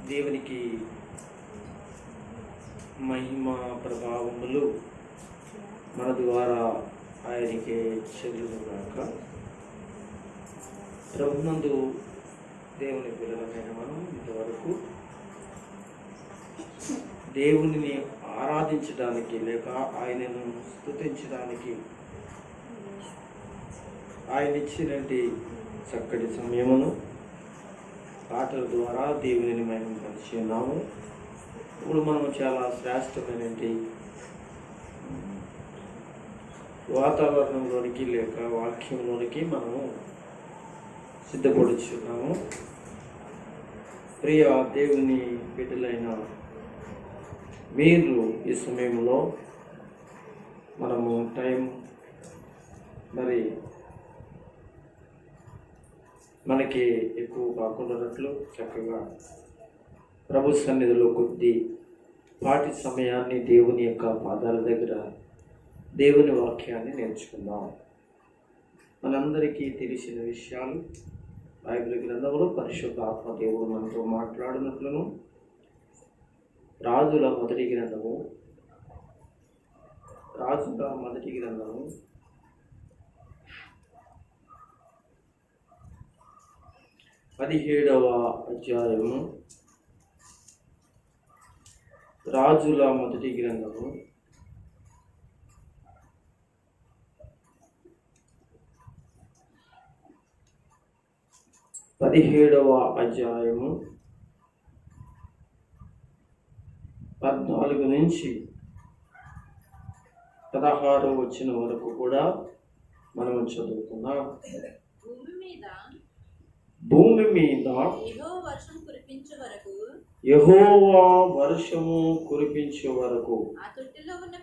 దేవునికి మహిమ ప్రభావములు మన ద్వారా ఆయనకే చెల్లుగాక. ప్రభునందు దేవుని పిల్లలమైన మనం ఇంతవరకు దేవునిని ఆరాధించడానికి లేక ఆయనను స్తుతించడానికి ఆయన ఇచ్చినటువంటి చక్కటి సమయమును పాటల ద్వారా దేవునిని మహిమపరిచి ఉన్నాము. ఇప్పుడు మనం చాలా శ్రేష్టమైనటువంటి వాతావరణంలోనికి లేక వాక్యంలోనికి మనము సిద్ధపడుచున్నాము. ప్రియ దేవుని బిడ్డలైన మీరు ఈ సమయంలో మనము టైం మరి మనకి ఎక్కువ కాకుండానట్లు చక్కగా ప్రభు సన్నిధిలో కొద్ది పాటి సమయాన్ని దేవుని యొక్క పాదాల దగ్గర దేవుని వాక్యాన్ని నేర్చుకుందాం. మనందరికీ తెలిసిన విషయాలు బైబిల్ గ్రంథంలో పరిశుద్ధ ఆత్మ దేవుడు మనతో మాట్లాడినట్లును రాజుల మొదటి గ్రంథము 17వ అధ్యాయము, రాజుల మొదటి గ్రంథము 17వ అధ్యాయము 14 నుంచి 16 వచ్చిన వరకు కూడా మనం చదువుతున్నాం. భూమి మీద యెహోవా వర్షము కురిపించే వరకు ఆ తొట్టెలో ఉన్న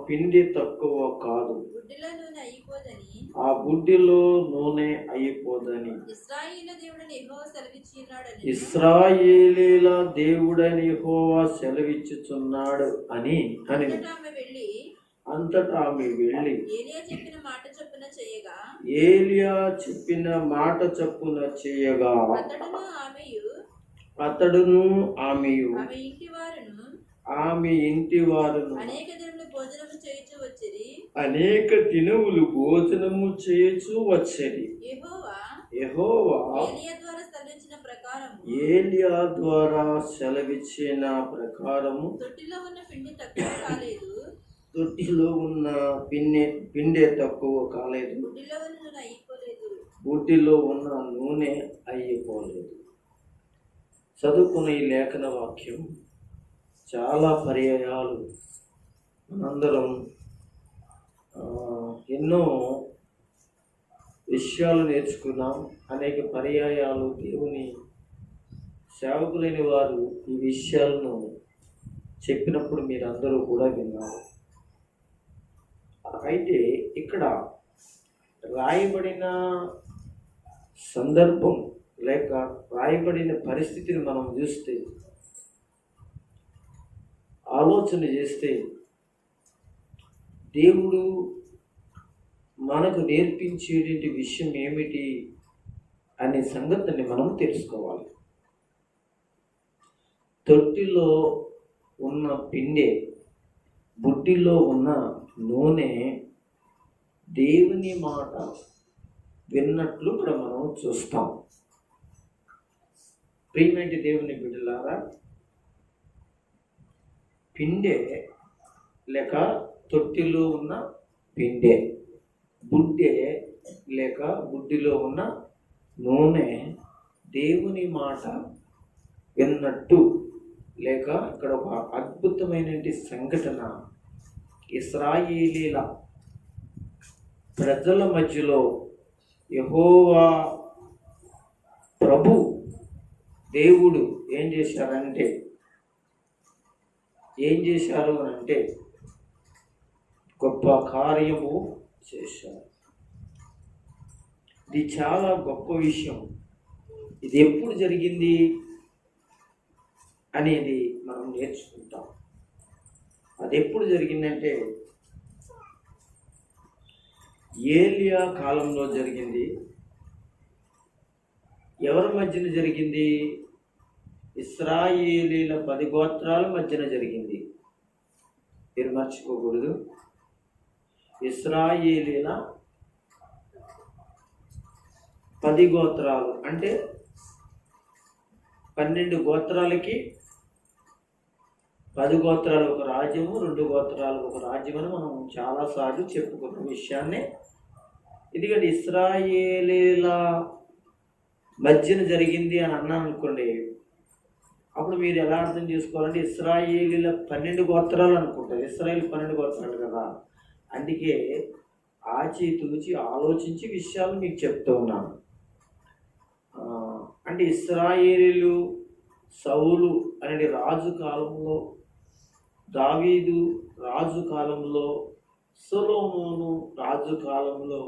పిండి తక్కువ కాదు, ఆ బుడ్డిలో నూనె అయిపోదని ఇశ్రాయేలీల దేవుడని యెహోవా సెలవిచ్చుచున్నాడు అని అంతటా ఆమె వెళ్ళి ఏలియా చెప్పిన మాట చొప్పున చేయగా అతడును ఆమెయు ఆమె ఇంటి వారును అనేక దినములు భోజనము చేయొచ్చు వచ్చేది. యెహోవా ఏలియా ద్వారా సెలవిచ్చిన ప్రకారము తొట్టిలో ఉన్న పిండే తక్కువ కాలేదు, బుడ్డిలో ఉన్న నూనె అయిపోలేదు. చదువుకున్న ఈ లేఖన వాక్యం చాలా పర్యాయాలు మనందరం ఎన్నో విషయాలు నేర్చుకున్నాం. అనేక పర్యాయాలు దేవుని సేవకులైన వారు ఈ విషయాలను చెప్పినప్పుడు మీరందరూ కూడా విన్నారు. అయితే ఇక్కడ రాయబడిన సందర్భం లేక రాయబడిన పరిస్థితిని మనం చూస్తే, ఆలోచన చేస్తే, దేవుడు మనకు నేర్పించేటువంటి విషయం ఏమిటి అనే సంగతిని మనం తెలుసుకోవాలి. తొట్టిలో ఉన్న పిండే, బుడ్డిలో ఉన్న నూనె దేవుని మాట విన్నట్లు ఇక్కడ మనం చూస్తాం. ప్రియమైన దేవుని బిడ్డలారా, పిండే లేక తొట్టిలో ఉన్న పిండే, బుడ్డే లేక బుడ్డిలో ఉన్న నూనె దేవుని మాట విన్నట్టు లేక ఇక్కడ ఒక అద్భుతమైనటువంటి సంఘటన ఇశ్రాయేలీల ప్రజల మధ్యలో యెహోవా ప్రభు దేవుడు ఏం చేశారు అంటే గొప్ప కార్యము చేశారు. ఇది చాలా గొప్ప విషయం. ఇది ఎప్పుడు జరిగింది అనేది మనం నేర్చుకుంటాం. అది ఎప్పుడు జరిగిందంటే ఏలియా కాలంలో జరిగింది. ఎవరి మధ్యన జరిగింది? ఇశ్రాయేలీల 10 గోత్రాల మధ్యన జరిగింది. మీరు మర్చిపోకూడదు. ఇశ్రాయేలీల 10 గోత్రాలు అంటే 12 గోత్రాలకి 10 గోత్రాలు ఒక రాజ్యము, 2 గోత్రాలు ఒక రాజ్యం అని మనం చాలాసార్లు చెప్పుకున్న విషయాన్ని. ఎందుకంటే ఇశ్రాయేలీల మధ్యన జరిగింది అని అన్నాను అనుకోండి, అప్పుడు మీరు ఎలా అర్థం చేసుకోవాలంటే ఇశ్రాయేలీల 12 గోత్రాలు అనుకుంటారు. ఇశ్రాయేల్ 12 గోత్రాలు కదా. అందుకే ఆచితూచి ఆలోచించి విషయాలు మీకు చెప్తూ ఉన్నాను. అంటే ఇశ్రాయేలీలు సౌలు అనే రాజు కాలంలో, దావీదు రాజు కాలంలో, సొలొమోను రాజు కాలంలో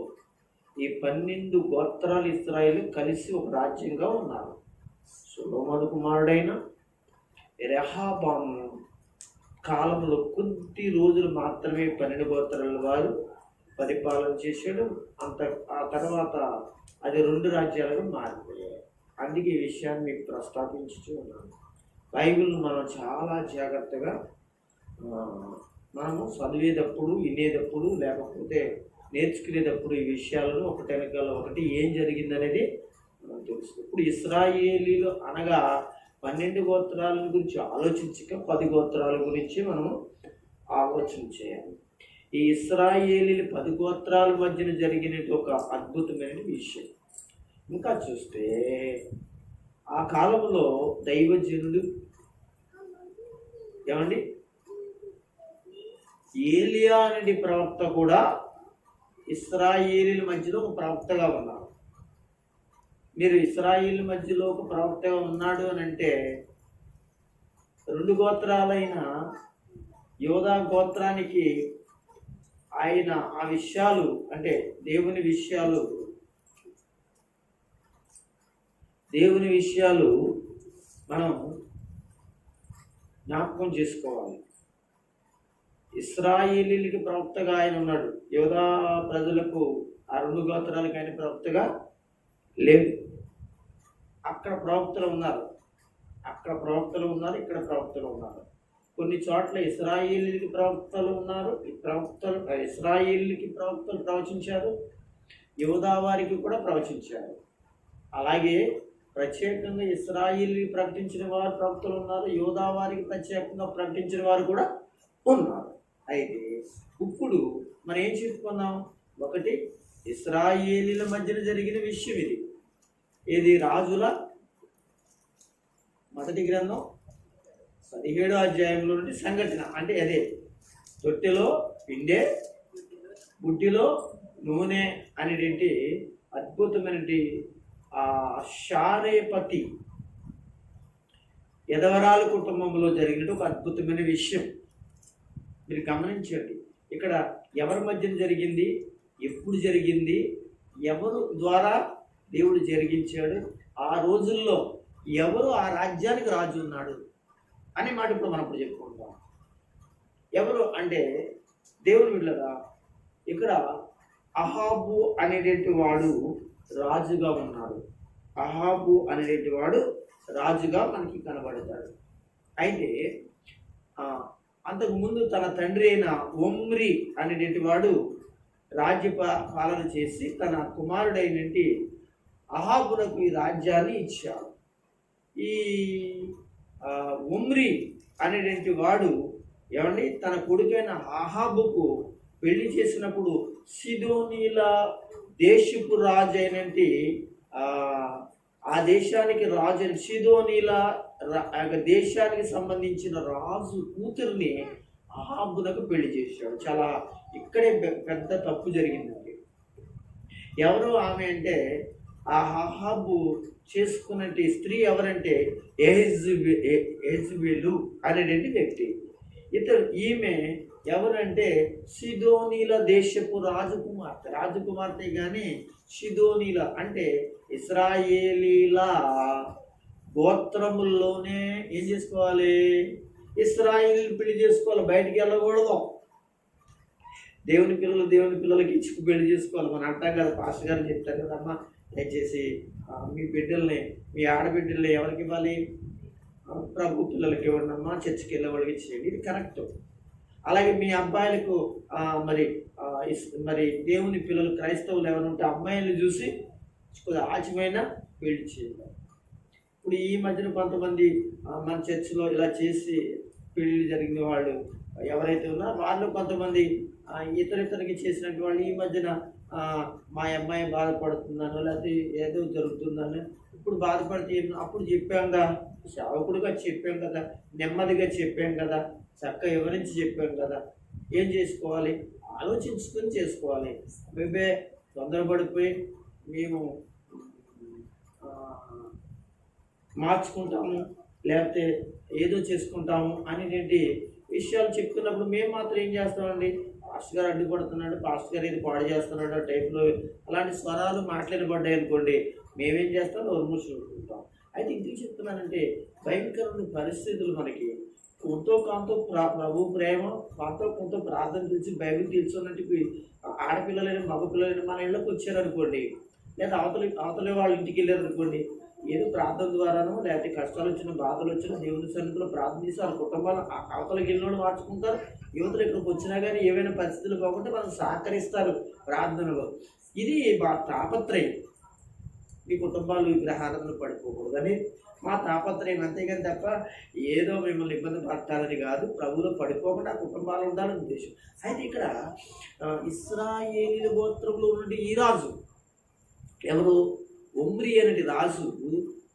ఈ 12 గోత్రాలు ఇశ్రాయేలు కలిసి ఒక రాజ్యంగా ఉన్నారు. సొలొమోను కుమారుడైన రెహబాము కాలంలో కొద్ది రోజులు మాత్రమే 12 గోత్రాల వారు పరిపాలన చేశాడు. ఆ తర్వాత అది 2 రాజ్యాలుగా మారిపోయాయి. అందుకే ఈ విషయాన్ని మీకు ప్రస్తావించుతూ ఉన్నాను. బైబిల్ను మనం చాలా జాగ్రత్తగా మనము చదివేటప్పుడు, వినేటప్పుడు, లేకపోతే నేర్చుకునేటప్పుడు ఈ విషయాలను ఒకటి వెనకాల ఒకటి ఏం జరిగిందనేది మనం తెలుస్తుంది. ఇప్పుడు ఇశ్రాయేలీలు అనగా 12 గోత్రాల గురించి ఆలోచించక 10 గోత్రాల గురించి మనము ఆలోచన చేయాలి. ఈ ఇశ్రాయేలీలు 10 గోత్రాల మధ్యన జరిగిన ఒక అద్భుతమైన విషయం. ఇంకా చూస్తే ఆ కాలంలో దైవజనుడు ఏమండి ఏలియా అనే ప్రవక్త కూడా ఇశ్రాయేలీల మధ్యలో ఒక ప్రవక్తగా ఉన్నారు. మీరు ఇశ్రాయేల్ మధ్యలో ఒక ప్రవక్తగా ఉన్నాడు అని అంటే 2 గోత్రాలైన యోధా గోత్రానికి ఆయన ఆ విషయాలు అంటే దేవుని విషయాలు మనం జ్ఞాపకం చేసుకోవాలి. ఇశ్రాయేలీలకి ప్రవక్తగా ఆయన ఉన్నాడు. యోధా ప్రజలకు ఆ 2 గోత్రాలకు ఆయన ప్రవక్తగా లేదు. అక్కడ ప్రవక్తలు ఉన్నారు, ఇక్కడ ప్రవక్తలు ఉన్నారు. కొన్ని చోట్ల ఇశ్రాయేలీలకి ప్రవక్తలు ఉన్నారు. ఇశ్రాయేలీలకి ప్రవక్తలు ప్రవచించారు, యోధా వారికి కూడా ప్రవచించారు. అలాగే ప్రత్యేకంగా ఇశ్రాయేలీకి ప్రకటించిన వారు ప్రవక్తలు ఉన్నారు, యోధా వారికి ప్రత్యేకంగా ప్రకటించిన వారు కూడా ఉన్నారు. అయితే ఇప్పుడు మనం ఏం చెప్పుకున్నాం? ఒకటి ఇశ్రాయేలీల మధ్యన జరిగిన విషయం ఇది. ఇది రాజుల మొదటి గ్రంథం 17వ అధ్యాయంలో నుండి సంఘటన. అంటే అదే తొట్టెలో పిండే బుడ్డిలో నూనె అనేటి అద్భుతమైనటి షారేపతి యదవరాలు కుటుంబంలో జరిగినట్టు ఒక అద్భుతమైన విషయం మీరు గమనించండి. ఇక్కడ ఎవరి మధ్యన జరిగింది, ఎప్పుడు జరిగింది, ఎవరు ద్వారా దేవుడు జరిగించాడు, ఆ రోజుల్లో ఎవరు ఆ రాజ్యానికి రాజు ఉన్నాడు అనే మాట ఇప్పుడు మనం ఇప్పుడు చెప్పుకుంటాం. ఎవరు అంటే దేవుడు వీళ్ళరా ఇక్కడ అహాబు అనేటువంటి వాడు రాజుగా ఉన్నాడు. అహాబు అనేటువంటి వాడు రాజుగా మనకి కనబడతాడు. అయితే అంతకుముందు తన తండ్రి అయిన ఒమ్రి అనేటువంటి వాడు రాజ్య పాలన చేసి తన కుమారుడైనటువంటి అహాబునకు ఈ రాజ్యాన్ని ఇచ్చాడు. ఈ ఒమ్రి అనేటువంటి వాడు ఏమండి తన కొడుకైన అహాబుకు పెళ్లి చేసినప్పుడు సిదోనీల దేశపు రాజు అయినటువంటి ఆ దేశానికి రాజు సిదోనీల దేశానికి సంబంధించిన రాజు కూతుర్ని అహాబునకు పెళ్లి చేశాడు. చాలా ఇక్కడే పెద్ద తప్పు జరిగిందండి. ఎవరు ఆమె అంటే ఆ అహాబు చేసుకున్నట్టు స్త్రీ ఎవరంటే యెజబెలు అనేటువంటి వ్యక్తి. ఈమె ఎవరంటే సిదోనీల దేశపు రాజకుమార్తె కానీ సిదోనీల అంటే ఇశ్రాయేలీల గోత్రముల్లోనే ఏం చేసుకోవాలి, ఇశ్రాయేలు పెళ్లి చేసుకోవాలి, బయటికి వెళ్ళకూడదు. దేవుని పిల్లలకి ఇచ్చి పెళ్లి చేసుకోవాలి. మనం అంటాం కదా, పాస్టర్ గారు చెప్తారు కదమ్మా, దయచేసి మీ బిడ్డల్ని, మీ ఆడబిడ్డల్ని ఎవరికి ఇవ్వాలి? ప్రభు పిల్లలకి ఇవ్వండమ్మా, చర్చికి వెళ్ళే వాళ్ళకి ఇచ్చేయండి. ఇది కరెక్ట్. అలాగే మీ అబ్బాయిలకు మరి దేవుని పిల్లలు క్రైస్తవులు ఎవరైనా ఉంటే అమ్మాయిలు చూసి కొద్దిగా ఆచమైన పెళ్లి చేయాలి. ఇప్పుడు ఈ మధ్యన కొంతమంది మన చర్చిలో ఇలా చేసి పెళ్లి జరిగిన వాళ్ళు ఎవరైతే ఉన్నారో వాళ్ళు కొంతమంది ఇతరికి చేసినట్టు వాళ్ళు ఈ మధ్యన మా అమ్మాయి బాధపడుతుందనో లేకపోతే ఏదో జరుగుతుందని ఇప్పుడు బాధపడితే అప్పుడు చెప్పాంగా, సేవకుడుగా చెప్పాం కదా, నెమ్మదిగా చెప్పాం కదా, చక్కగా వివరించి చెప్పాం కదా, ఏం చేసుకోవాలి? ఆలోచించుకొని చేసుకోవాలి. మేమే తొందరపడిపోయి మేము మార్చుకుంటాము లేకపోతే ఏదో చేసుకుంటాము అనేటువంటి విషయాలు చెప్తున్నప్పుడు మేము మాత్రం ఏం చేస్తామండి? పాస్టర్ గారు అడ్డుపడుతున్నాడు, పాస్టర్ గారు ఇది పాడు చేస్తున్నాడు ఆ టైప్లో అలాంటి స్వరాలు మాట్లాడబడ్డాయి అనుకోండి, మేమేం చేస్తాం? నోరు మూసుకుంటాం. అయితే ఎందుకు చెప్తున్నానంటే భయంకరమైన పరిస్థితులు మనకి కొంత కొంత ప్రభు ప్రేమ కొంత ప్రార్థన తెలిసి బైబిల్ తెలుసున్నట్టు ఆడపిల్లలైన మగపిల్లలైన మన ఇళ్ళకి వచ్చారనుకోండి, లేదా అవతల వాళ్ళ ఇంటికి వెళ్ళారు అనుకోండి, ఏదో ప్రార్థన ద్వారానో లేకపోతే కష్టాలు వచ్చిన బాధలు వచ్చిన దేవుని సన్నిధిలో ప్రార్థన చేసి వాళ్ళ కుటుంబాలు అవతలకి వెళ్ళినోడు మార్చుకుంటారు. యువతలు ఇక్కడికి వచ్చినా కానీ ఏవైనా పరిస్థితులు బాగుంటే మనం సహకరిస్తారు ప్రార్థనలో. ఇది తాపత్రయం. మీ కుటుంబాలు విగ్రహారాధనలు పడిపోకూడదని మా తాపత్రయం, అంతేగాని తప్ప ఏదో మిమ్మల్ని ఇబ్బంది పడతారని కాదు. ప్రభువులో పడిపోకుండా కుటుంబాలు ఉండాలని ఉద్దేశం. అయితే ఇక్కడ ఇశ్రాయేలీయుల గోత్రంలో నుండి ఈ రాజు ఎవరు? ఒమ్రి అనేది రాజు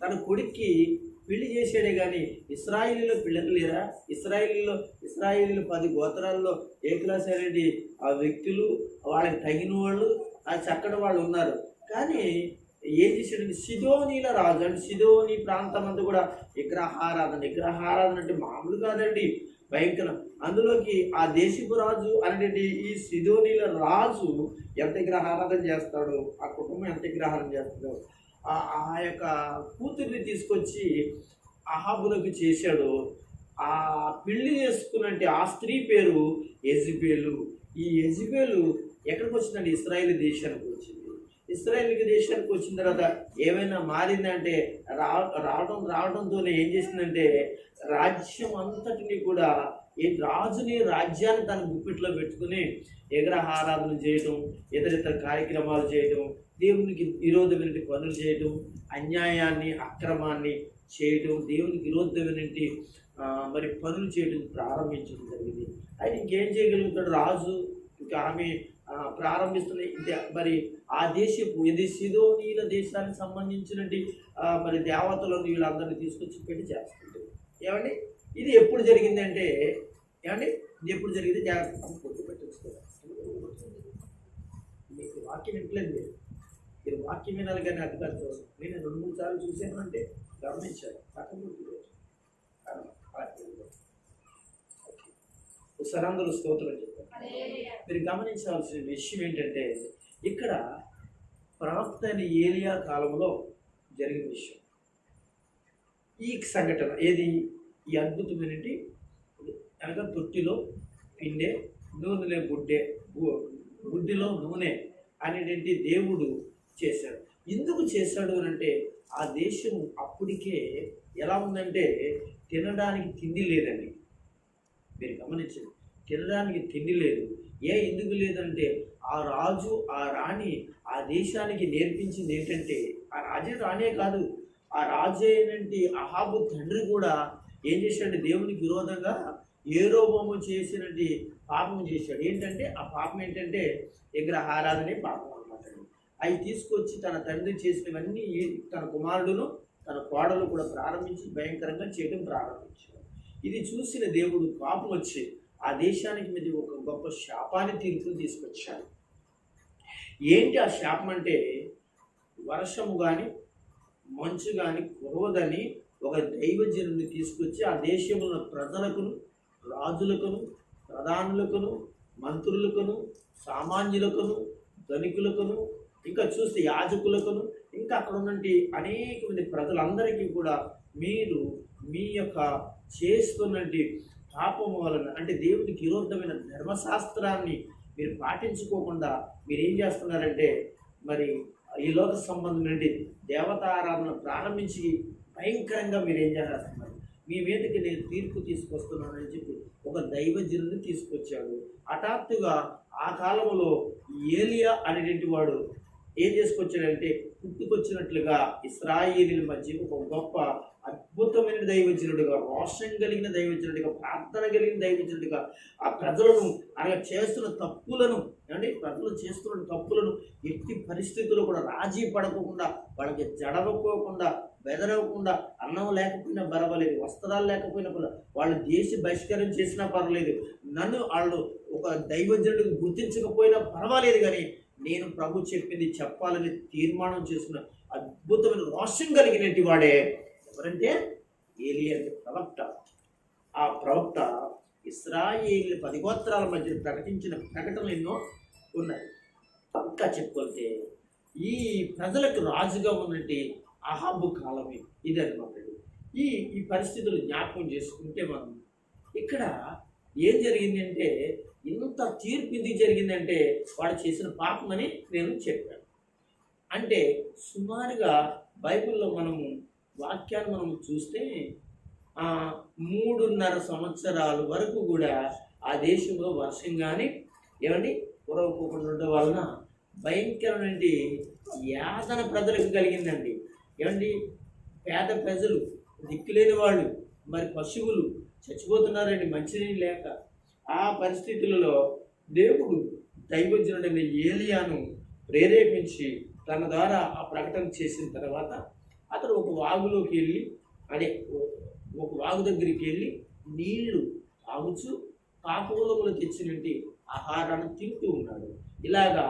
తన కొడుక్కి పెళ్లి చేసాడే కానీ ఇశ్రాయేలీలో పిల్లలు లేరా? ఇశ్రాయేలీలో 10 గోత్రాల్లో ఏ క్లాస్ అనేది ఆ వ్యక్తులు, వాళ్ళకి తగిన వాళ్ళు, ఆ చక్కటి వాళ్ళు ఉన్నారు. కానీ ఏం చేశాడంటే సిదోనీల రాజు, అంటే సిదోని ప్రాంతం అంతా కూడా విగ్రహారాధన అంటే మామూలు కాదండి, భయంకరం. అందులోకి ఆ దేశపు రాజు అనేటువంటి ఈ సిదోనీల రాజు ఎంత విగ్రహారాధన చేస్తాడో, ఆ కుటుంబం ఎంత విగ్రహారాధన చేస్తాడో, ఆ యొక్క కూతుర్ని తీసుకొచ్చి అహాబులకు చేశాడు. ఆ పెళ్లి చేసుకున్నట్టు ఆ స్త్రీ పేరు యెజబెలు. ఈ యెజబెలు ఎక్కడికి వచ్చిందండి? ఇశ్రాయేల్ దేశానికి వచ్చింది. ఇశ్రాయేల్ దేశానికి వచ్చిన తర్వాత ఏమైనా మారిందంటే రావడంతోనే ఏం చేసిందంటే రాజ్యం అంతటిని కూడా రాజుని రాజ్యాన్ని తన గుప్పిట్లో పెట్టుకుని విగ్రహారాధన చేయడం, ఇతర కార్యక్రమాలు చేయడం, దేవునికి విరోధమైన పనులు చేయడం, అన్యాయాన్ని అక్రమాన్ని చేయడం, దేవునికి విరోధమైనటువంటి మరి పనులు చేయడం ప్రారంభించడం జరిగింది. అయితే ఇంకేం చేయగలుగుతాడు రాజు? ఇంకా ఆమె ప్రారంభిస్తున్న మరి ఆ దేశపు ఇది సిదోనీల దేశానికి సంబంధించినటువంటి మరి దేవతలను వీళ్ళందరినీ తీసుకొచ్చి పెట్టి చేస్తుంది. ఏమండి ఇది ఎప్పుడు జరిగిందంటే, ఏమండి ఇది ఎప్పుడు జరిగింది? జాగ్రత్త పొట్టు పెట్టేసుకోవాలి. మీకు వాక్యం వింటలేదు, మీరు వాక్యం వినాలి కానీ అధికారం చూడాలి. నేను 2-3 సార్లు చూసాను అంటే గమనించాను. సరందులు స్తోత్రం చెప్పారు. మీరు గమనించాల్సిన విషయం ఏంటంటే ఇక్కడ ప్రవక్త అయిన ఏలియా కాలంలో జరిగిన విషయం ఈ సంఘటన. ఏది? ఈ అద్భుతమైనటి అనగా తొట్టిలో పిండే నూనెలే గుడ్డిలో నూనె అనేటువంటి దేవుడు చేశాడు. ఎందుకు చేశాడు అని అంటే ఆ దేశం అప్పటికే ఎలా ఉందంటే తినడానికి తిండి లేదండి. మీరు గమనించండి, తినడానికి తిండి లేదు. ఎందుకు లేదంటే ఆ రాజు ఆ రాణి ఆ దేశానికి నేర్పించింది ఏంటంటే, ఆ రాజే రాణే కాదు, ఆ రాజు అయినటువంటి అహాబు తండ్రి కూడా ఏం చేశాడు? దేవునికి విరోధంగా యెరోబోము చేసినటువంటి పాపం చేశాడు. ఏంటంటే ఆ పాపం ఏంటంటే విగ్రహారాధనే పాపం అన్నమాట. అవి తీసుకొచ్చి తన తండ్రి చేసినవన్నీ తన కుమారుడును తన కోడలు కూడా ప్రారంభించి భయంకరంగా చేయడం ప్రారంభించాడు. ఇది చూసిన దేవుడు పాపం వచ్చి ఆ దేశానికి మీద ఒక గొప్ప శాపాన్ని తీర్పును తీసుకొచ్చాడు. ఏంటి ఆ శాపం అంటే, వర్షము కానీ మంచు కానీ కురవదని ఒక దైవజనుడిని తీసుకొచ్చి ఆ దేశంలో ప్రజలకును, రాజులకును, ప్రధానులకును, మంత్రులకును, సామాన్యులకును, ధనికులకును, ఇంకా చూస్తే యాజకులకును, ఇంకా అక్కడ ఉన్నటువంటి అనేక మంది ప్రజలందరికీ కూడా మీరు మీ యొక్క చేస్తున్నటువంటి పాపము వలన, అంటే దేవునికి విరోధమైన ధర్మశాస్త్రాన్ని మీరు పాటించుకోకుండా మీరు ఏం చేస్తున్నారంటే మరి ఈ లోక సంబంధమైన దేవతారాధన ప్రారంభించి భయంకరంగా మీరు ఏం చేస్తున్నారు, మీ మీదకి నేను తీర్పు తీసుకొస్తున్నానని చెప్పి ఒక దైవజనుడిని తీసుకొచ్చాడు. హఠాత్తుగా ఆ కాలంలో ఏలియా అనేటువంటి వాడు ఏం చేసుకొచ్చాడంటే పుట్టుకొచ్చినట్లుగా ఇశ్రాయేలీల మధ్య ఒక గొప్ప అద్భుతమైన దైవజనుడిగా, రోషం కలిగిన దైవజనుడిగా, ప్రార్థన కలిగిన దైవజనుడిగా ఆ ప్రజలను అనగా చేస్తున్న తప్పులను ప్రజలు చేస్తున్న తప్పులను ఎట్టి పరిస్థితుల్లో కూడా రాజీ పడకుండా, వాళ్ళకి జడవకోకుండా, బెదరవకుండా, అన్నం లేకపోయినా పర్వాలేదు, వస్త్రాలు లేకపోయినా పర్వాలేదు, వాళ్ళు దేశ బహిష్కరణ చేసినా పర్వాలేదు, నన్ను వాళ్ళు ఒక దైవజనుడికి గుర్తించకపోయినా పర్వాలేదు, కానీ నేను ప్రభు చెప్పింది చెప్పాలని తీర్మానం చేసుకున్న అద్భుతమైన రోషం కలిగినటువంటి వాడే ఎవరంటే ఏలియా ప్రవక్త. ఆ ప్రవక్త ఇశ్రాయేలు 10 గోత్రాల మధ్య ప్రకటించిన ప్రకటనలు ఎన్నో ఉన్నాయి. ఇంకా చెప్పుకుంటే ఈ ప్రజలకు రాజుగా ఉన్నట్టు అహాబు కాలం ఇది అనమాట. ఈ పరిస్థితులు జ్ఞాపకం చేసుకుంటే మనం ఇక్కడ ఏం జరిగిందంటే, ఇంత తీర్పు ఎందుకు జరిగిందంటే వాడు చేసిన పాపమని నేను చెప్పాను. అంటే సుమారుగా బైబిల్లో మనము వాక్యాన్ని మనం చూస్తే 3.5 సంవత్సరాల వరకు కూడా ఆ దేశంలో వర్షం కానీ కురవకోకుండా ఉండడం వలన భయంకరమైన యాతన ప్రజలకు కలిగిందండి. పేద ప్రజలు, దిక్కులేని వాళ్ళు, మరి పశువులు చచ్చిపోతున్నారండి మంచినీళ్ళు లేక. ఆ పరిస్థితులలో దేవుడు దైవజనుడైన ఏలియాను ప్రేరేపించి తన ద్వారా ఆ ప్రకటన చేసిన తర్వాత అతడు ఒక వాగులోకి వెళ్ళి ఒక వాగు దగ్గరికి వెళ్ళి నీళ్లు తాగుచు కాకులములు తెచ్చినట్టు ఆహారాన్ని తింటూ ఉన్నాడు. ఇలాగా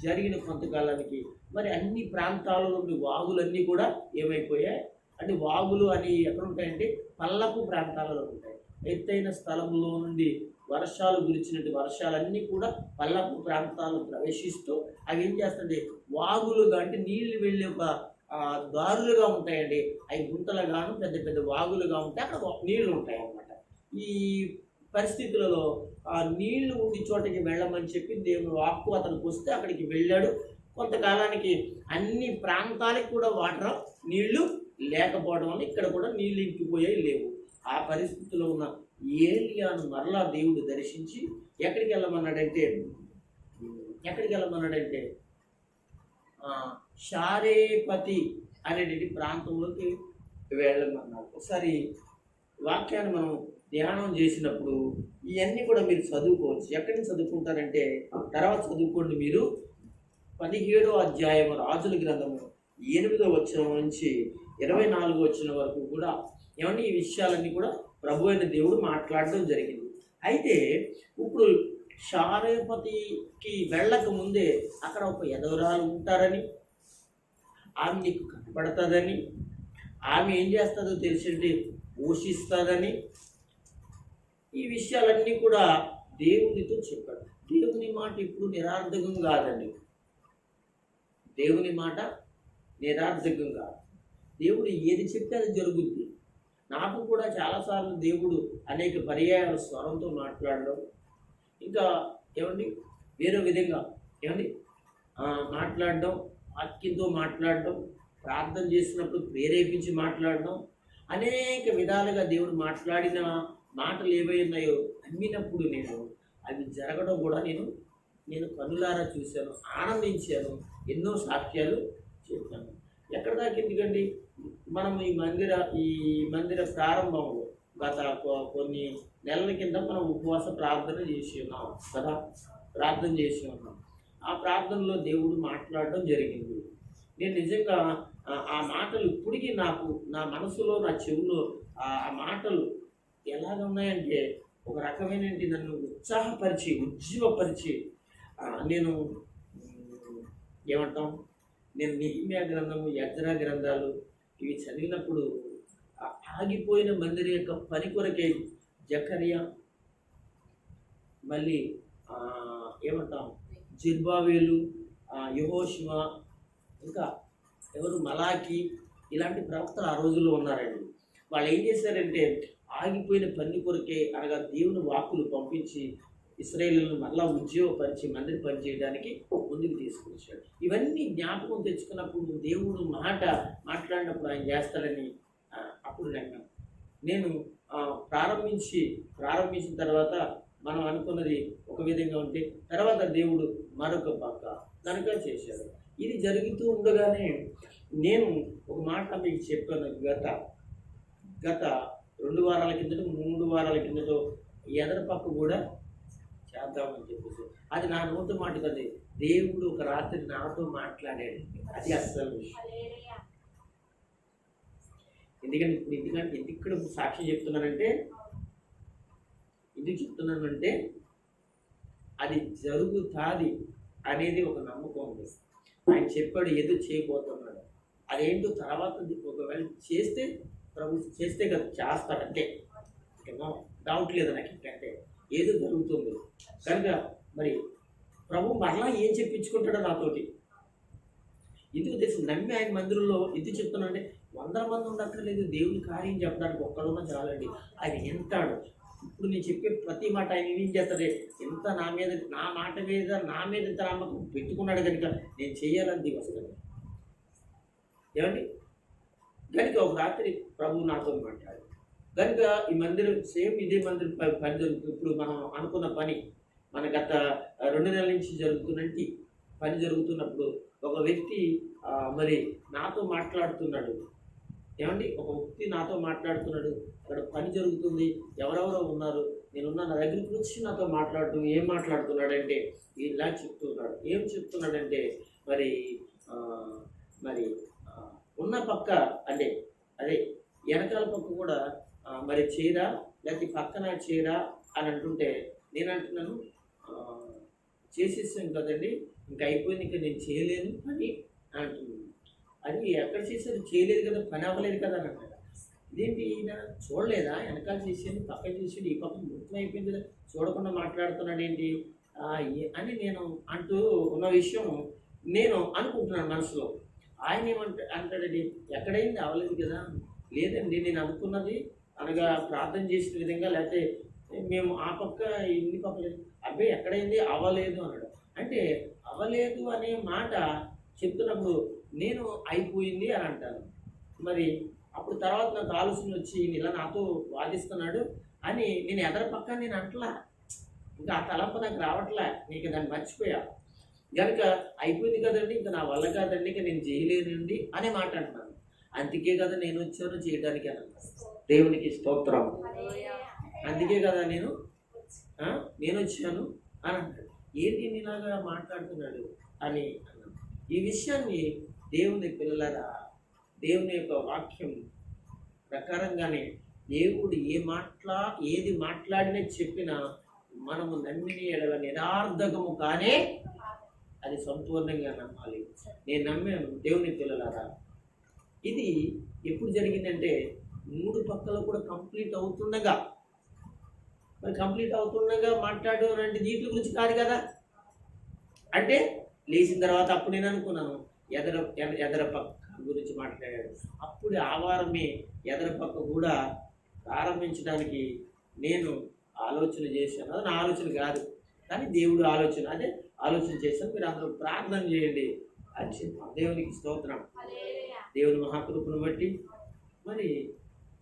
జరిగిన కొంతకాలానికి మరి అన్ని ప్రాంతాలలో వాగులన్నీ కూడా ఏమైపోయాయి అంటే, వాగులు అని ఎక్కడ ఉంటాయంటే పల్లపు ప్రాంతాలలో ఉంటాయి. ఎత్తైన స్థలంలో నుండి వర్షాలు గురించినట్టు వర్షాలన్నీ కూడా పల్లపు ప్రాంతాలను ప్రవేశిస్తూ అవి ఏం చేస్తుంటే వాగులుగా అంటే నీళ్లు వెళ్ళే ఒక దారులుగా ఉంటాయండి. అవి గుంతలుగాను పెద్ద పెద్ద వాగులుగా ఉంటాయి, అక్కడ నీళ్లు ఉంటాయి అన్నమాట. ఈ పరిస్థితులలో ఆ నీళ్లు ఉండి చోటకి వెళ్ళమని చెప్పి దేవుడు వాక్కు అతనికి వస్తే అక్కడికి వెళ్ళాడు. కొంతకాలానికి అన్ని ప్రాంతాలకు కూడా వాటర్ నీళ్లు లేకపోవడం వల్ల ఇక్కడ కూడా నీళ్ళు ఇంకిపోయాయి లేవు. ఆ పరిస్థితిలో ఉన్న ఏలియాను మరలా దేవుడు దర్శించి ఎక్కడికి వెళ్ళమన్నాడంటే షారేపతి అనేటువంటి ప్రాంతంలోకి వెళ్ళమన్నాడు. ఒకసారి వాక్యాన్ని మనం ధ్యానం చేసినప్పుడు ఇవన్నీ కూడా మీరు చదువుకోవచ్చు. ఎక్కడి నుంచి చదువుకుంటారంటే తర్వాత చదువుకోండి మీరు. 17వ అధ్యాయం రాజుల గ్రంథము 8వ వచనం నుంచి 24వ వచనం వరకు కూడా ఈ విషయాలన్నీ కూడా ప్రభు అయిన దేవుడు మాట్లాడడం జరిగింది. అయితే ఇప్పుడు షారేపతికి వెళ్ళక ముందే అక్కడ ఒక ఎదవరాలు ఉంటారని, ఆమె నీకు కనపడుతుందని, ఆమె ఏం చేస్తుందో తెలిసింది పోషిస్తుందని, ఈ విషయాలన్నీ కూడా దేవునితో చెప్పాడు. దేవుని మాట ఇప్పుడు నిరార్థకం కాదండి. దేవుని మాట నిరార్థకం కాదు. దేవుడు ఏది చెప్తే అది జరుగుద్ది. నాకు కూడా చాలాసార్లు దేవుడు అనేక పర్యాయాల స్వరంతో మాట్లాడడం, ఇంకా వేరే విధంగా మాట్లాడడం, వాక్యంతో మాట్లాడడం, ప్రార్థన చేసినప్పుడు ప్రేరేపించి మాట్లాడడం, అనేక విధాలుగా దేవుడు మాట్లాడిన మాటలు ఏవైనాయో నమ్మినప్పుడు అవి జరగడం కూడా నేను కనులారా చూశాను, ఆనందించాను, ఎన్నో సాక్ష్యాలు చెప్పాను. ఎక్కడ దాకా ఎందుకండి, మనం ఈ మందిర ప్రారంభంలో గత కొన్ని నెలల కింద మనం ఉపవాస ప్రార్థన చేసి ఉన్నాం కదా, ప్రార్థన చేసి ఉన్నాం. ఆ ప్రార్థనలో దేవుడు మాట్లాడడం జరిగింది. నేను నిజంగా ఆ మాటలు ఇప్పటికీ నాకు నా మనసులో, నా చెవులో ఆ మాటలు ఎలాగ ఉన్నాయంటే ఒక రకమైన నన్ను ఉత్సాహపరిచి, ఉజ్జీవపరిచి, నేను నెహెమ్యా గ్రంథము, ఎజ్రా గ్రంథాలు ఇవి చదివినప్పుడు ఆగిపోయిన మందిర యొక్క పని కొరకే జకర్యా, మళ్ళీ జిర్బావేలు, యెహోషువ, ఇంకా మలాకి, ఇలాంటి ప్రవక్తలు ఆ రోజుల్లో ఉన్నారండి. వాళ్ళు ఏం చేశారంటే ఆగిపోయిన పని కొరకే అనగా దేవుని వాక్కులు పంపించి ఇశ్రాయేలును మరలా ఉద్యోగపరిచి మందిని పనిచేయడానికి ముందుకు తీసుకొచ్చాడు. ఇవన్నీ జ్ఞాపకం తెచ్చుకున్నప్పుడు దేవుడు మాట్లాడినప్పుడు ఆయన చేస్తాడని అప్పుడు నేను ప్రారంభించిన తర్వాత మనం అనుకున్నది ఒక విధంగా ఉంటే తర్వాత దేవుడు మరొక పక్క కనుక చేశాడు. ఇది జరుగుతూ ఉండగానే నేను ఒక మాట మీకు చెప్పాను. గత 2 వారాల కిందట 3 వారాల కిందట ఎదర పక్క కూడా చేద్దామని చెప్పేసి అది నా నోటి మాట కదా. దేవుడు ఒక రాత్రి నాతో మాట్లాడాడు. అది అస్సలు ఎందుకంటే ఇక్కడ సాక్షి చెప్తున్నానంటే ఎందుకు చెప్తున్నానంటే అది జరుగుతుంది అనేది ఒక నమ్మకం ఉంది. ఆయన చెప్పాడు ఏదో చేయబోతున్నాడు. అదేంటో తర్వాత ఒకవేళ చేస్తే ప్రభు చేస్తే కదా చేస్తాడంటే డౌట్ లేదు నాకు. ఏంటంటే ఏదో జరుగుతుంది కనుక మరి ప్రభు మరలా ఏం చెప్పించుకుంటాడో నాతోటి. ఎందుకు తెలిసి నమ్మి ఆయన మందిరంలో ఎందుకు చెప్తున్నానంటే 100 మంది ఉండక్కర్లేదు. దేవుని కార్యం చెప్పడానికి ఒక్కడున్నా చాలండి. ఆయన వింటాడు. ఇప్పుడు నేను చెప్పే ప్రతి మాట ఆయన ఏం చేస్తాడే, ఎంత నా మాట మీద ఇంత నమ్మకం పెట్టుకున్నాడు కనుక నేను చేయాలని వస్తాను. ఏమండి కనుక ఒక రాత్రి ప్రభు నాతో మాట్లాడు కనుక ఈ మందిరం సేమ్ ఇదే మందిరం పని జరుగుతుంది. ఇప్పుడు మనం అనుకున్న పని మన గత 2 నెలల నుంచి జరుగుతున్నట్టు పని జరుగుతున్నప్పుడు ఒక వ్యక్తి మరి నాతో మాట్లాడుతున్నాడు. ఏమండి ఒక వ్యక్తి నాతో మాట్లాడుతున్నాడు. అక్కడ పని జరుగుతుంది, ఎవరెవరో ఉన్నారు, నేనున్నా. నా దగ్గరికి వచ్చి నాతో ఏం మాట్లాడుతున్నాడంటే ఇలా చెప్తున్నాడు. ఏం చెప్తున్నాడంటే మరి ఉన్న పక్క అంటే అదే వెనకాల పక్క కూడా మరి చీరా లేకపోతే పక్కన చీరా అని అంటుంటే నేను అంటున్నాను చేసేసాను కదండి, ఇంకా అయిపోయింది, ఇంకా నేను చేయలేను అని అంటున్నాను. అది ఎక్కడ చేసేది చేయలేదు కదా, పని అవ్వలేదు కదా అని అన్నాడు. ఇదేంటి ఈయన చూడలేదా, వెనకాల చేసేది పక్కన చేసేది ఈ పక్కన మొత్తం అయిపోయింది కదా, చూడకుండా మాట్లాడుతున్నాడు ఏంటి అని నేను అంటూ ఉన్న విషయం నేను అనుకుంటున్నాను మనసులో. ఆయన అంటాడండి ఎక్కడైంది అవ్వలేదు కదా. లేదండి నేను అనుకున్నది అనగా ప్రార్థన చేసిన విధంగా లేకపోతే మేము ఆ పక్క ఇన్ని పక్కలేదు, అబ్బాయి ఎక్కడైంది అవ్వలేదు అన్నాడు. అంటే అవ్వలేదు అనే మాట చెప్తున్నప్పుడు నేను అయిపోయింది అని అంటాను. మరి అప్పుడు తర్వాత నాకు ఆలోచన వచ్చి ఇలా నాతో వాదిస్తున్నాడు అని నేను ఎదర పక్క నేను అంటలా, ఇంకా ఆ తలంప నాకు రావట్లే, నీకు దాన్ని మర్చిపోయా కనుక అయిపోయింది కదండి, ఇంకా నా వల్ల కాదండి, ఇంకా నేను చేయలేనండి అనే మాట అంటున్నాను. అందుకే కదా నేను వచ్చాను చేయడానికి అని అన్నాను. దేవునికి స్తోత్రం. అందుకే కదా నేను వచ్చాను అని అంటాడు. ఏంటి ఇలాగా మాట్లాడుతున్నాడు అని అన్నాను. ఈ విషయాన్ని దేవుని పిల్లలారా దేవుని యొక్క వాక్యం ప్రకారంగానే దేవుడు ఏది మాట్లాడినా చెప్పినా మనము నమ్మిన ఎడల నిరార్థకము కానీ అది సంపూర్ణంగా నమ్మాలి. నేను నమ్మాను దేవుని పిల్లలారా. ఇది ఎప్పుడు జరిగిందంటే 3 పక్కలు కూడా కంప్లీట్ అవుతుండగా మాట్లాడు అంటే దీంట్ల గురించి కాదు కదా. అంటే లేచిన తర్వాత అప్పుడు నేను అనుకున్నాను ఎదర పక్క గురించి మాట్లాడాడు. అప్పుడు ఆ వారమే ఎదర పక్క కూడా ప్రారంభించడానికి నేను ఆలోచన చేశాను. అది నా ఆలోచన కాదు కానీ దేవుడు ఆలోచన చేశాను. మీరు అందరూ ప్రార్థన చేయండి అని చెప్పాను. దేవునికి స్తోత్రం. దేవుని మహాకృపను బట్టి మరి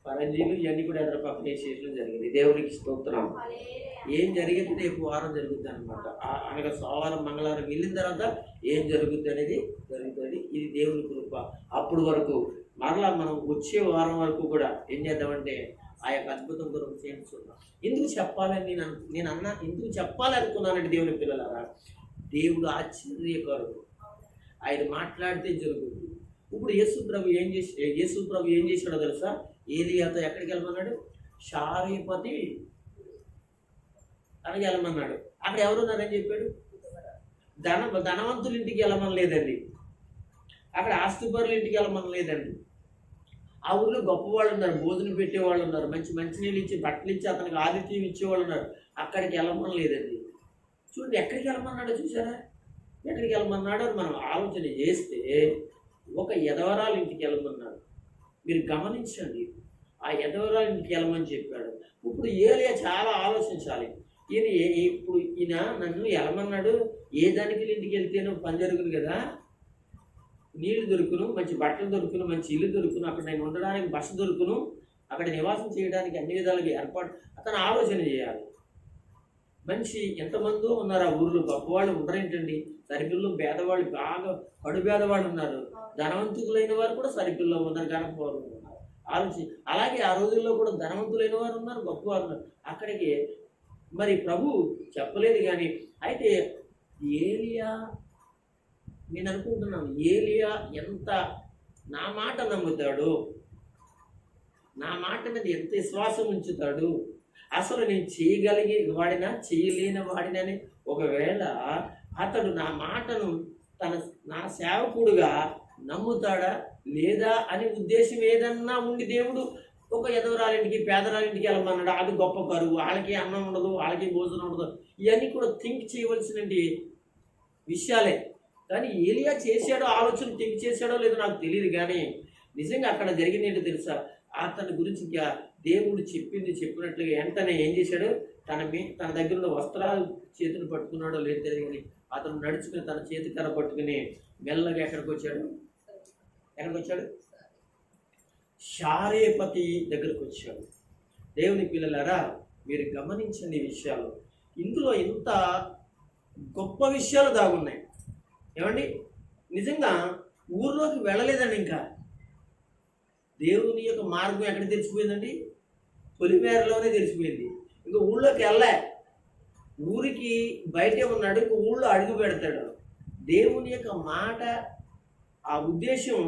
పరంజీలు ఇవన్నీ కూడా ఎదర పక్కన చేయడం జరిగింది. దేవునికి స్తోత్రం. ఏం జరిగింది రేపు వారం జరుగుతుంది అనమాట. అనగా సోమవారం మంగళవారం వెళ్ళిన తర్వాత ఏం జరుగుద్ది అనేది జరుగుతుంది. ఇది దేవుని కృప. అప్పుడు వరకు మరలా మనం వచ్చే వారం వరకు కూడా ఏం చేద్దామంటే ఆ యొక్క అద్భుతం కొరకు చేయించుకున్నాం. ఎందుకు చెప్పాలని ఎందుకు చెప్పాలనుకున్నానంటే దేవుని పిల్లలారా, దేవుడు ఆశ్చర్యకరుడు. ఆయన మాట్లాడితే జరుగుతుంది. ఇప్పుడు యేసు ప్రభు ఏం చేశాడో తెలుసా? ఏలియాతో ఎక్కడికి వెళ్ళమన్నాడు? షారీపతి అని వెళ్ళమన్నాడు. అక్కడ ఎవరున్నారని చెప్పాడు? ధనవంతుల ఇంటికి వెళ్ళమని లేదండి, అక్కడ ఆస్తిపరుల ఇంటికి వెళ్ళమని లేదండి. ఆ ఊళ్ళో గొప్పవాళ్ళు ఉన్నారు, భోజనం పెట్టేవాళ్ళు ఉన్నారు, మంచినీళ్ళు ఇచ్చి బట్టలు ఇచ్చి అతనికి ఆతిథ్యం ఇచ్చేవాళ్ళు ఉన్నారు. అక్కడికి వెళ్ళమని లేదండి. చూడండి ఎక్కడికి వెళ్ళమన్నాడో చూసారా? ఎక్కడికి వెళ్ళమన్నాడో అని మనం ఆలోచన చేస్తే ఒక ఎదవరాల ఇంటికి వెళ్ళమన్నాడు. మీరు గమనించండి, ఆ ఎదవరాల ఇంటికి వెళ్ళమని చెప్పాడు. ఇప్పుడు ఏలియా చాలా ఆలోచించాలి. ఇప్పుడు ఈయన నన్ను ఎలమన్నాడు, ఏ దానికి ఇంటికి వెళ్తేనో పని జరుగును కదా, నీళ్లు దొరుకును, మంచి బట్టలు దొరుకును, మంచి ఇల్లు దొరుకును, అక్కడ నేను ఉండడానికి బస దొరుకును, అక్కడ నివాసం చేయడానికి అన్ని విధాలుగా ఏర్పాటు అతను ఆలోచన చేయాలి. మనిషి ఎంతమందో ఉన్నారు ఆ ఊర్లో, గొప్పవాళ్ళు ఉండరేంటండి, సరిపిల్లలు పేదవాళ్ళు, బాగా కడు పేదవాళ్ళు ఉన్నారు, ధనవంతులైన వారు కూడా సరిపిల్లలు ఉన్నారు, గణపవారు ఉన్నారు. అలాగే ఆ రోజుల్లో కూడా ధనవంతులైన వారు ఉన్నారు, గొప్పవారు ఉన్నారు. అక్కడికి మరి ప్రభు చెప్పలేదు. కానీ అయితే ఏలియా, నేను అనుకుంటున్నాను, ఏలియా ఎంత నా మాట నమ్ముతాడు, నా మాట మీద ఎంత విశ్వాసం ఉంచుతాడు, అసలు నేను చేయగలిగే వాడినా చేయలేని వాడినని ఒకవేళ అతడు నా మాటను నా సేవకుడుగా నమ్ముతాడా లేదా అని ఉద్దేశం ఏదన్నా ఉండి దేవుడు ఒక ఎదవరాలింటికి పేదరాలింటికి వెళ్ళమన్నాడు, అది గొప్ప కరువు, వాళ్ళకి అన్నం ఉండదు, వాళ్ళకి భోజనం ఉండదు, ఇవన్నీ కూడా థింక్ చేయవలసిన విషయాలే. కానీ ఏలియా చేశాడో, ఆలోచన థింక్ చేశాడో లేదో నాకు తెలియదు. కానీ నిజంగా అక్కడ జరిగింది తెలుసా, అతని గురించి దేవుడు చెప్పినట్లుగా వెంటనే ఏం చేశాడు, తన దగ్గర ఉన్న వస్త్రాలు చేతులు పట్టుకున్నాడో లేదు తెలియదు, కానీ అతను నడుచుకుని తన చేతి కర్ర పట్టుకుని మెల్లగా ఎక్కడికి వచ్చాడు, శారేపతి దగ్గరకు వచ్చాడు. దేవుని పిల్లలారా, మీరు గమనించండి విషయాలు, ఇందులో ఎంత గొప్ప విషయాలు దాగున్నాయి. ఏమండి, నిజంగా ఊర్లోకి వెళ్ళలేదండి, ఇంకా దేవుని యొక్క మార్గం ఎక్కడ తెలిసిపోయిందండి, పొలిమేరలోనే తెలిసిపోయింది. ఇంకా ఊళ్ళోకి వెళ్ళే, ఊరికి బయటే ఉన్నాడు, ఇంక ఊళ్ళో అడుగు పెడతాడు. దేవుని యొక్క మాట, ఆ ఉద్దేశం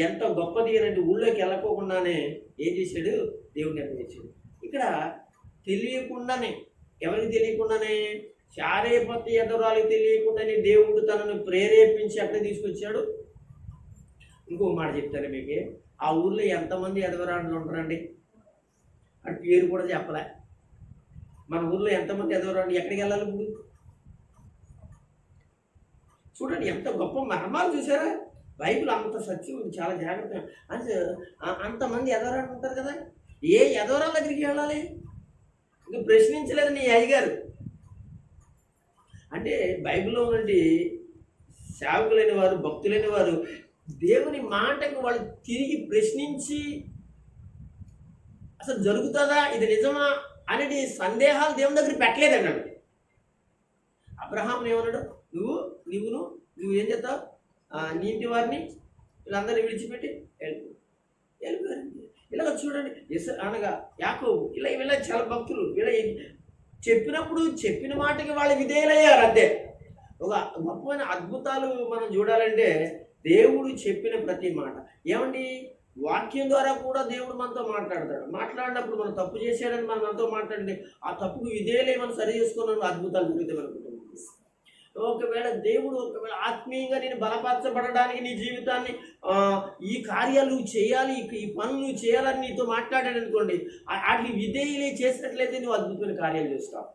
ఎంత గొప్పది అనంటే ఊళ్ళోకి వెళ్ళకోకుండానే ఏం చేశాడు, దేవుని నిర్ణయించాడు. ఇక్కడ తెలియకుండానే, ఎవరికి తెలియకుండానే, శారేపతి ఎదురాలకు తెలియకుండానే దేవుడు తనను ప్రేరేపించి అక్కడ తీసుకొచ్చాడు. ఇంకో మాట చెప్తాను మీకు, ఆ ఊర్లో ఎంతమంది ఎదవరాండ్లు ఉంటారండి, అంటే పేరు కూడా చెప్పలే. మన ఊర్లో ఎంతమంది ఎదవరాండ్లు, ఎక్కడికి వెళ్ళాలి ఇప్పుడు చూడండి, ఎంత గొప్ప మర్మాలు చూసారా, బైబిల్ అంత సత్యం ఉంది, చాలా జాగ్రత్తగా. అంటే అంతమంది ఎదవరాండ్లు ఉంటారు కదా, ఏ ఎదవరాల దగ్గరికి వెళ్ళాలి, ఇంకా ప్రశ్నించలేదు నీ అయ్యగారు. అంటే బైబిల్లో నుండి సేవకులైన వారు, భక్తులైన వారు దేవుని మాటకు వాళ్ళు తిరిగి ప్రశ్నించి అసలు జరుగుతుందా, ఇది నిజమా అనేది సందేహాలు దేవుని దగ్గర పెట్టలేదన్నాడు. అబ్రహాముని ఏమన్నాడు, నువ్వు ఏం చేస్తావు, నీ ఇంటి వారిని వీళ్ళందరినీ విడిచిపెట్టి వెళ్ళిపోయారు. ఇలాగ చూడండి, అనగా యాకోబు, ఇలా చాలా భక్తులు, వీళ్ళ చెప్పినప్పుడు చెప్పిన మాటకి వాళ్ళు విధేయులయ్యారు. అంతే. ఒక గొప్పమైన అద్భుతాలు మనం చూడాలంటే దేవుడు చెప్పిన ప్రతి మాట, ఏమండి, వాక్యం ద్వారా కూడా దేవుడు మనతో మాట్లాడతాడు. మాట్లాడినప్పుడు మనం తప్పు చేశాడని మనతో మాట్లాడండి, ఆ తప్పుకు విధేయులే మనం సరి చేసుకున్న అద్భుతాలు జరుగుతాయి మన కుటుంబంలో. ఒకవేళ దేవుడు ఆత్మీయంగా నేను బలపరచబడడానికి నీ జీవితాన్ని ఈ కార్యాలు నువ్వు చేయాలి, ఈ పనులు నువ్వు చేయాలని నీతో మాట్లాడాడు అనుకోండి, వాటిని విధేయులే చేసినట్లయితే నువ్వు అద్భుతమైన కార్యాలు చేస్తావు.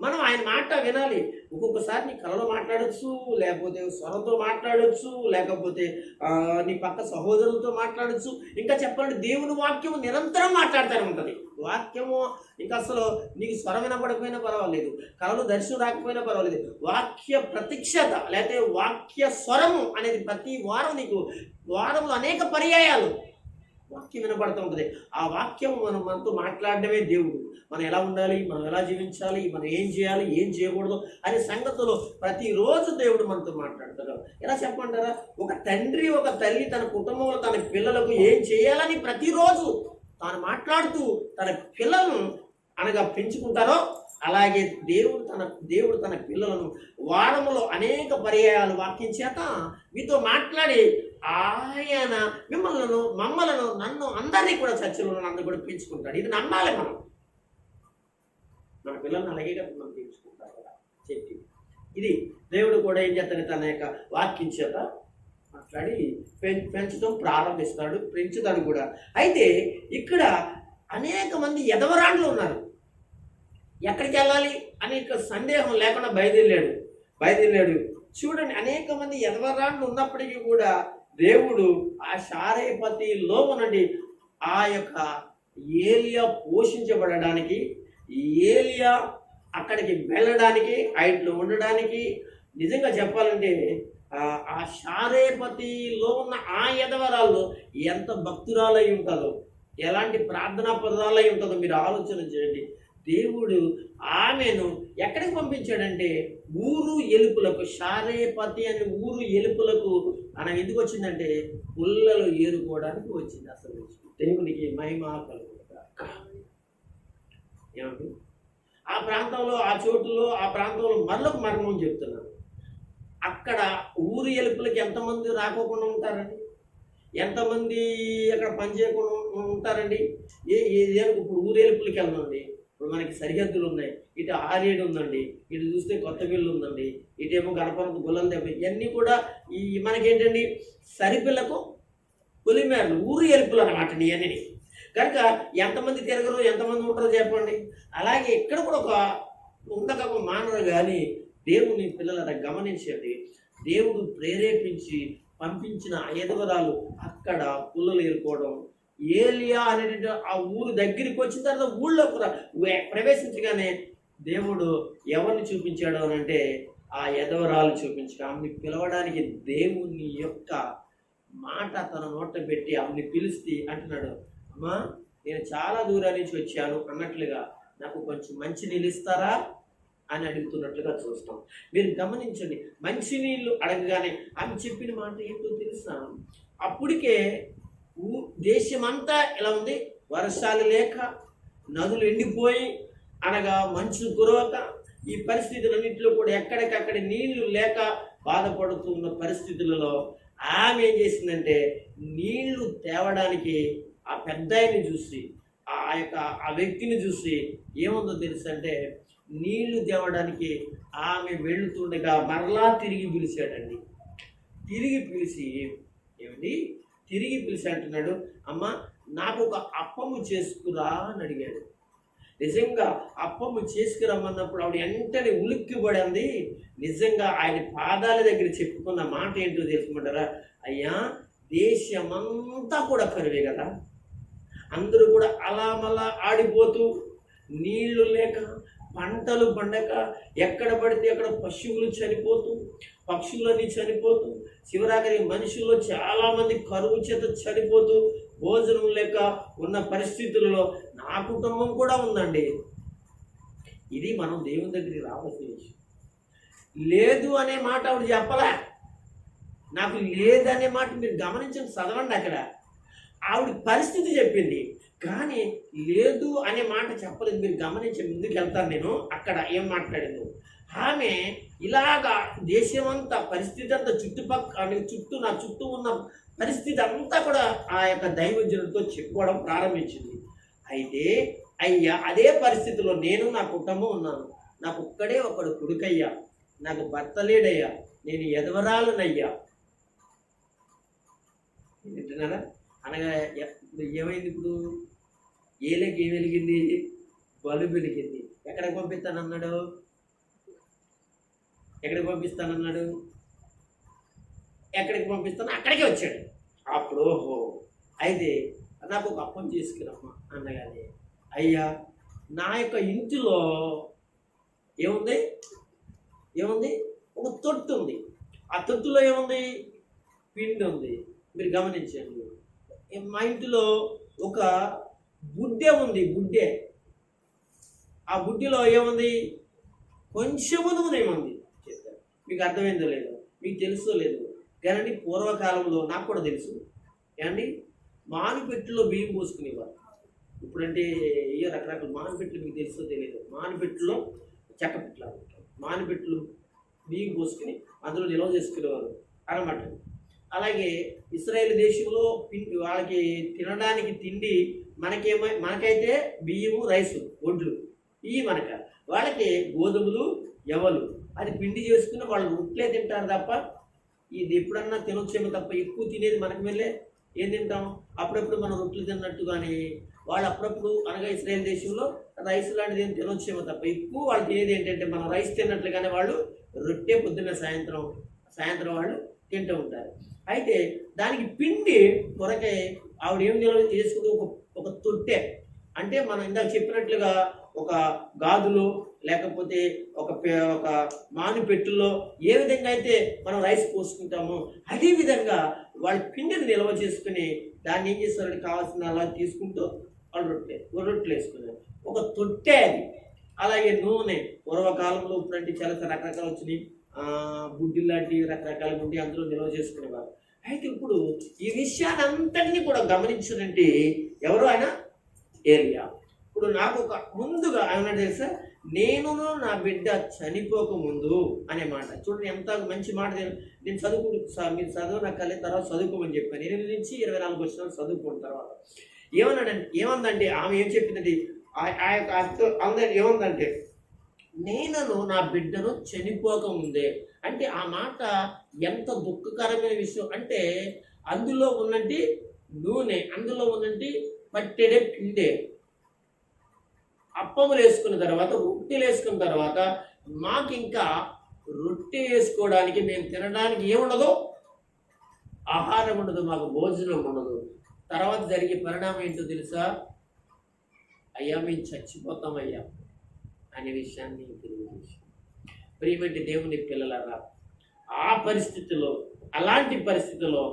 మనం ఆయన మాట వినాలి. ఒక్కొక్కసారి నీ కలలో మాట్లాడచ్చు, లేకపోతే స్వరంతో మాట్లాడచ్చు, లేకపోతే నీ పక్క సహోదరులతో మాట్లాడచ్చు. ఇంకా చెప్పాలంటే దేవుని వాక్యము నిరంతరం మాట్లాడుతూనే ఉంటుంది. వాక్యము ఇంకా అసలు నీకు స్వరం వినపడకపోయినా పర్వాలేదు, కలలో దర్శనం రాకపోయినా పర్వాలేదు, వాక్య ప్రత్యక్షత లేకపోతే వాక్య స్వరము అనేది ప్రతి వారం నీకు వారంలో అనేక పర్యాయాలు వాక్యం వినపడుతూ ఉంటుంది. ఆ వాక్యం మనతో మాట్లాడడమే దేవుడు. మనం ఎలా ఉండాలి, మనం ఎలా జీవించాలి, మనం ఏం చేయాలి, ఏం చేయకూడదు అనే సంగతులు ప్రతిరోజు దేవుడు మనతో మాట్లాడతాడు. ఎలా చెప్పమంటారా, ఒక తండ్రి ఒక తల్లి తన కుటుంబంలో తన పిల్లలకు ఏం చేయాలని ప్రతిరోజు తాను మాట్లాడుతూ తన పిల్లలను అనగా పెంచుకుంటారో, అలాగే దేవుడు తన పిల్లలను వారములో అనేక పర్యాయాలు వాక్యం చేత మీతో మాట్లాడి ఆయన మమ్మలను నన్ను అందరినీ కూడా చర్చలో అందరూ కూడా పెంచుకుంటాడు. ఇది నమ్మాలి. మన పిల్లల్ని అలాగే కదా మనం పెంచుకుంటారు కదా చెప్పి. ఇది దేవుడు కూడా ఏం చేస్తాడు, తన యొక్క వాక్యం చేత మాట్లాడి పెంచడం ప్రారంభిస్తాడు, పెంచుతాడు కూడా. అయితే ఇక్కడ అనేక మంది ఎదవరాండ్లు ఉన్నారు. ఎక్కడికి వెళ్ళాలి అనేక సందేహం లేకుండా బయలుదేరాడు. చూడండి, అనేక మంది ఎదవరాండ్లు ఉన్నప్పటికీ కూడా దేవుడు ఆ శారేపతిలో ఉన్నది ఆ యొక్క ఏలియా పోషించబడడానికి, ఏలియా అక్కడికి వెళ్ళడానికి, హైట్లో ఉండడానికి, నిజంగా చెప్పాలంటే ఆ షారేపతిలో ఉన్న ఆ యెదవరాలు ఎంత భక్తురాలై ఉంటుందో, ఎలాంటి ప్రార్థనా పరురాలై ఉంటుందో మీరు ఆలోచన చేయండి. దేవుడు ఆమెను ఎక్కడికి పంపించాడంటే ఊరు ఎలుపులకు, షారేపతి అనే ఊరు ఎలుపులకు మనం ఎందుకు వచ్చిందంటే పుల్లలు ఏరుకోవడానికి వచ్చింది. అసలు దేవునికి మహిమ కలుగుగాక. ఏమండి, ఆ ప్రాంతంలో, ఆ చోటులో, ఆ ప్రాంతంలో మరొక మర్మం చెప్తున్నాను. అక్కడ ఊరు ఎలుపులకి ఎంతమంది రాకోకుండా ఉంటారండి? ఎంతమంది అక్కడ పనిచేయకుండా ఉంటారండి? ఇప్పుడు ఊరు ఎలుపులకి వెళ్దామండి. ఇప్పుడు మనకి సరిహద్దులు ఉన్నాయి. ఇటు ఆరేడు ఉందండి, ఇటు చూస్తే కొత్తపల్లి ఉందండి, ఇటేమో గణపతి గుల్లం దెబ్బ, ఇవన్నీ కూడా ఈ మనకేంటండి సరిపిల్లకు పొలిమేరలు, ఊరు ఎలుపులు అన్నమాట ఇవన్నీ. కనుక ఎంతమంది తిరగరు, ఎంతమంది ఉంటారో చెప్పండి. అలాగే ఇక్కడ కూడా ఒక ఉండక మానరు. కానీ దేవుని పిల్లల గమనించండి, దేవుడు ప్రేరేపించి పంపించిన ఎదవరాలు అక్కడ పుల్లలు ఏరుకోవడం. ఏలియా అనేటువంటి ఆ ఊరు దగ్గరికి వచ్చిన తర్వాత ఊళ్ళో ప్రవేశించగానే దేవుడు ఎవరిని చూపించాడు అని అంటే ఆ ఎదవరాలు చూపించగా ఆమెని పిలవడానికి దేవుని యొక్క మాట తన నోట పెట్టి ఆమెని పిలిస్తే అంటున్నాడు, అమ్మా నేను చాలా దూరం నుంచి వచ్చాను అన్నట్లుగా నాకు కొంచెం మంచి నీళ్ళు ఇస్తారా అని అడుగుతున్నట్లుగా చూస్తాం. మీరు గమనించండి, మంచినీళ్ళు అడగగానే ఆమె చెప్పిన మాట ఏంటో తెలుసా? అప్పటికే దేశమంతా ఎలా ఉంది, వర్షాలు లేక, నదులు ఎండిపోయి, అనగా మంచు కురవక, ఈ పరిస్థితులన్నింటిలో కూడా ఎక్కడికక్కడ నీళ్లు లేక బాధపడుతున్న పరిస్థితులలో ఆమె ఏం చేసిందంటే నీళ్లు తేవడానికి ఆ పెద్దాయని చూసి, ఆ వ్యక్తిని చూసి ఏముందో తెలుసంటే నీళ్లు తేవడానికి ఆమె వెళుతుండగా మరలా తిరిగి పిలిచాడండి. తిరిగి పిలిచి ఏమిటి తిరిగి పిలిచి అంటున్నాడు, అమ్మ నాకు ఒక అప్పము చేసుకురా అని అడిగాడు. నిజంగా అప్పము చేసుకురమ్మన్నప్పుడు ఆవిడ వెంటనే ఉలిక్కిపడింది. నిజంగా ఆయన పాదాల దగ్గర చెప్పుకున్న మాట ఏంటో తెలుసుకుంటారా? అయ్యా దేశమంతా కూడా కరువే కదా, అందరూ కూడా అలా మళ్ళా ఆడిపోతూ, నీళ్లు లేక, పంటలు పండక, ఎక్కడ పడితే అక్కడ పశువులు చనిపోతూ, పక్షులన్నీ చనిపోతూ, చివరాఖరి మనుషుల్లో చాలామంది కరువు చేత చనిపోతూ, భోజనం లేక ఉన్న పరిస్థితులలో నా కుటుంబం కూడా ఉందండి. ఇది మనం దేవుని దగ్గరికి రావాల్సిన విషయం. లేదు అనే మాట ఆవిడ చెప్పలే. నాకు లేదనే మాట మీరు గమనించండి, చదవండి. అక్కడ ఆవిడ పరిస్థితి చెప్పింది, కానీ లేదు అనే మాట చెప్పలేదు. మీరు గమనించి ముందుకు వెళ్తాను నేను. అక్కడ ఏం మాట్లాడింది ఆమె, ఇలాగా దేశమంతా పరిస్థితి అంతా నా చుట్టూ ఉన్న పరిస్థితి అంతా కూడా ఆ యొక్క దైవజనుడితో చెప్పుకోవడం ప్రారంభించింది. అయితే అయ్యా అదే పరిస్థితిలో నేను, నా కుటుంబం ఉన్నాను. నాకు ఒక్కడే ఒకడు కొడుకయ్యా, నాకు భర్త లేడయ్యా, నేను ఎదవరాలనయ్యా. వింటున్నారా? అనగా ఏమైంది? ఇప్పుడు ఏలకి ఏం వెలిగింది? బలుబు వెలిగింది. ఎక్కడికి పంపిస్తానన్నాడు? ఎక్కడికి పంపిస్తానన్నాడు? ఎక్కడికి పంపిస్తాను? అక్కడికే వచ్చాడు. అప్పుడు ఓహో, అయితే నాకు ఒక అప్పం చేసుకురమ్మా అన్నగానే, అయ్యా నా యొక్క ఇంటిలో ఏముంది ఒక తొట్టు ఉంది. ఆ తొట్టులో ఏముంది? పిండి ఉంది. మీరు గమనించండి, మా ఇంటిలో ఒక బుడ్డె ఉంది. బుడ్డె, ఆ బుడ్డెలో ఏముంది? కొంచెము నూనె ఏముంది. చెప్తారు. మీకు అర్థమైందో లేదో, మీకు తెలుసో లేదు కానీ పూర్వకాలంలో నాకు కూడా తెలుసు ఏమండి, మానుపెట్టులో బియ్యం పోసుకునేవారు. ఇప్పుడంటే ఏ రకరకాల మానుపెట్లు మీకు తెలుసో తెలియదు. మానుపెట్టులో చెక్కపెట్లు, మానుపెట్లు బియ్యం పోసుకుని అందులో నిల్వ చేసుకునేవారు అన్నమాట. అలాగే ఇశ్రాయేలు దేశంలో వాళ్ళకి తినడానికి తిండి మనకైతే బియ్యము, రైసు, ఒడ్లు ఇవి మనక. వాళ్ళకి గోధుమలు, ఎవలు, అది పిండి చేసుకుని వాళ్ళు రొట్లే తింటారు తప్ప ఇది ఎప్పుడన్నా తినొచ్చేమో తప్ప ఎక్కువ తినేది మనకు వెళ్ళే ఏం తింటాం? అప్పుడప్పుడు మనం రొట్టెలు తిన్నట్టు. కానీ వాళ్ళు అప్పుడప్పుడు అనగా ఇశ్రాయేల్ దేశంలో రైస్ లాంటిది ఏం తినొచ్చేమో తప్ప ఎక్కువ వాళ్ళు తినేది ఏంటంటే మనం రైస్ తిన్నట్లుగానే వాళ్ళు రొట్టె పొద్దున్న సాయంత్రం వాళ్ళు తింటూ ఉంటారు. అయితే దానికి పిండి కొరకే ఆవిడ ఏం నిల్వ చేసుకుంటూ ఒక తొట్టె, అంటే మనం ఇందాక చెప్పినట్లుగా ఒక గాజులు లేకపోతే ఒక మాను పెట్టుల్లో ఏ విధంగా అయితే మనం రైస్ పోసుకుంటామో అదే విధంగా వాళ్ళ పిండిని నిల్వ చేసుకుని దాన్ని ఏం చేస్తారంటే కావాల్సిన అలా తీసుకుంటూ వాళ్ళు రొట్టెలు వేసుకున్నారు. ఒక తొట్టె అది. అలాగే నూనె పూర్వకాలంలో ఇప్పుడంటే చాలా రకరకాలు వచ్చినాయి, బుడ్డి లాంటివి రకరకాలు ఉండి అందులో నిల్వ చేసుకునేవారు. అయితే ఇప్పుడు ఈ విషయాన్నంతటినీ కూడా గమనించినంటే ఎవరు ఆయన? ఏలియా. ఇప్పుడు నాకు ఒక ముందుగా ఆయన తెలుసా, నేను నా బిడ్డ చనిపోక ముందు అనే మాట చూడండి, ఎంత మంచి మాట. నేను మీరు చదవనక్కలే, తర్వాత చదువుకోమని చెప్పాను. 8 నుంచి 24 వచ్చిన చదువుకున్న తర్వాత ఏమందంటే ఆమె ఏం చెప్పిందంటే ఆ యొక్క అందరి ఏమందంటే నేను నా బిడ్డను చనిపోక ముందే. అంటే ఆ మాట ఎంత దుఃఖకరమైన విషయం అంటే అందులో ఉన్నది నూనె, అందులో ఉన్నది పట్టెడే పిండే. అప్పములు వేసుకున్న తర్వాత, రొట్టెలు వేసుకున్న తర్వాత మాకు ఇంకా రొట్టె వేసుకోవడానికి, మేము తినడానికి ఏముండదు, ఆహారం ఉండదు, మాకు భోజనం ఉండదు. తర్వాత జరిగే పరిణామం ఏంటో తెలుసా? అయ్యా మేము చచ్చిపోతామయ్యా అనే విషయాన్ని తెలియజేసి, ప్రియమైన దేవుని పిల్లలరా, ఆ పరిస్థితిలో, అలాంటి పరిస్థితిలో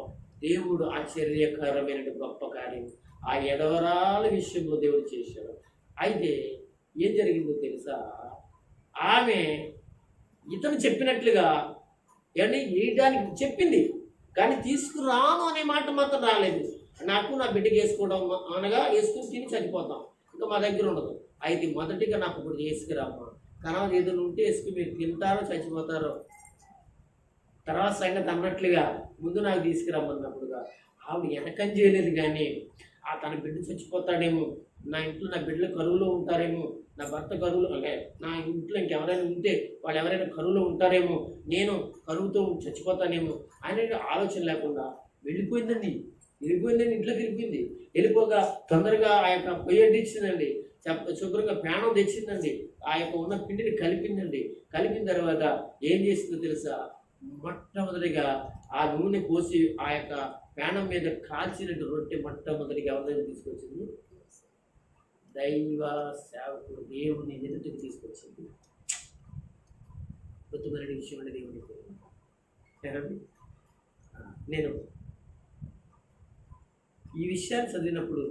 దేవుడు ఆశ్చర్యకరమైన గొప్ప కార్యం ఆ ఎడవరాల విషయంలో దేవుడు చేశాడు. అయితే ఏం జరిగిందో తెలుసా? ఆమె ఇతను చెప్పినట్లుగా ఏమని వేయడానికి చెప్పింది, కానీ తీసుకురాను అనే మాట మాత్రం రాలేదు. నాకు నా బిడ్డకి వేసుకోవడం అనగా వేసుకుని తిని చనిపోతాం, ఇంకా మా దగ్గర ఉండదు. అయితే మొదటిగా నాకు ఇప్పుడు వేసుకురామ్మా, తర్వాత ఏదైనా ఉంటే వేసుకుని మీరు తింటారో చచ్చిపోతారో తర్వాత సంగతి అన్నట్లుగా ముందు నాకు తీసుకురమ్మన్నప్పుడుగా ఆవిడ వెనకం చేయలేదు. కానీ తన బిడ్డ చచ్చిపోతాడేమో, నా ఇంట్లో నా బిడ్డలు కరువులో ఉంటారేమో, నా భర్త కరువులో, నా ఇంట్లో ఇంకెవరైనా ఉంటే వాళ్ళు ఎవరైనా కరువులో ఉంటారేమో, నేను కరువుతో చచ్చిపోతానేమో అనే ఆలోచన లేకుండా వెళ్ళిపోయిందండి. ఇంట్లోకి వెళ్ళిపోయింది. వెళ్ళిపోగా తొందరగా ఆ యొక్క పొయ్యి ఇచ్చిందండి, శుభ్రంగా పేణం తెచ్చిందండి, ఆ యొక్క ఉన్న పిండిని కలిపిందండి. కలిపిన తర్వాత ఏం చేసిందో తెలుసా? మొట్టమొదటిగా ఆ నూనె పోసి ఆ యొక్క పేణం మీద కాల్చినట్టు రొట్టె మొట్టమొదటిగా ఎవరైనా తీసుకొచ్చింది? దైవ సేవకుడు దేవుని ఎదుటికి తీసుకొచ్చింది. అద్భుతమైన విషయం అండి దేవుని. నేను ఈ విషయాన్ని చదివినప్పుడు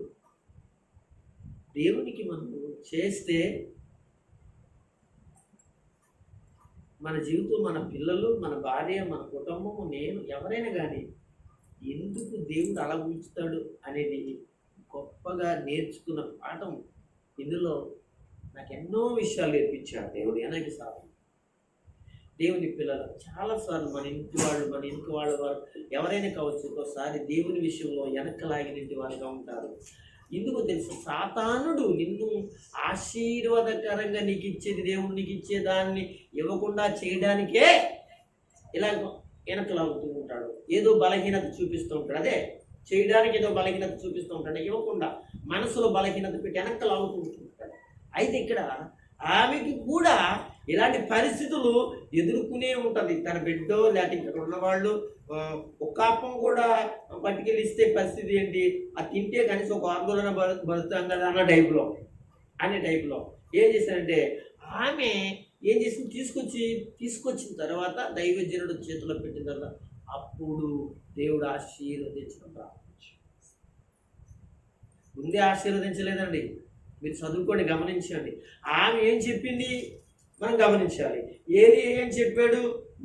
దేవునికి మనము చేస్తే మన జీవితం, మన పిల్లలు, మన భార్య, మన కుటుంబం, నేను ఎవరైనా కానీ ఎందుకు దేవుడు అలా ఉంచుతాడు అనేది గొప్పగా నేర్చుకున్న పాఠం ఇందులో నాకు ఎన్నో విషయాలు నేర్పించాడు దేవుడు. ఎనకి సార్లు దేవుని పిల్లలు చాలాసార్లు మన ఇంటి వాళ్ళు వారు ఎవరైనా కావచ్చు, ఒకసారి దేవుని విషయంలో వెనక్కలాగినట్టు వారుగా ఉంటారు. ఎందుకు తెలుసు? సాతానుడు నిన్ను ఆశీర్వాదకరంగా నీకు ఇచ్చేది, దేవుడు నీకు ఇచ్చేదాన్ని ఇవ్వకుండా చేయడానికే ఇలా వెనకలాగుతూ ఉంటాడు. ఏదో బలహీనత చూపిస్తూ ఉంటాడు. అదే చేయడానికి ఏదో బలహీనత చూపిస్తూ ఉంటాడు, ఇవ్వకుండా మనసులో బలహీనత పెట్టి వెనకలాగుతూ ఉంటాడు. అయితే ఇక్కడ ఆమెకి కూడా ఇలాంటి పరిస్థితులు ఎదుర్కొనే ఉంటుంది. తన బిడ్డో లేకపోతే ఇక్కడ ఉన్నవాళ్ళు ఒక అప్పం కూడా పట్టుకెళ్ళిస్తే పరిస్థితి ఏంటి? అది తింటే కనీసం ఒక ఆందోళన బతుకుతాం కదా అనే టైప్లో ఏం చేశారంటే ఆమె ఏం చేసింది? తీసుకొచ్చిన తర్వాత దైవజనుడు చేతిలో పెట్టిన తర్వాత అప్పుడు దేవుడు ఆశీర్వదించడం ప్రారంభించాడు. ముందే ఆశీర్వదించలేదండి. మీరు చదువుకోండి, గమనించండి. ఆమె ఏం చెప్పింది మనం గమనించాలి. ఏం చెప్పాడు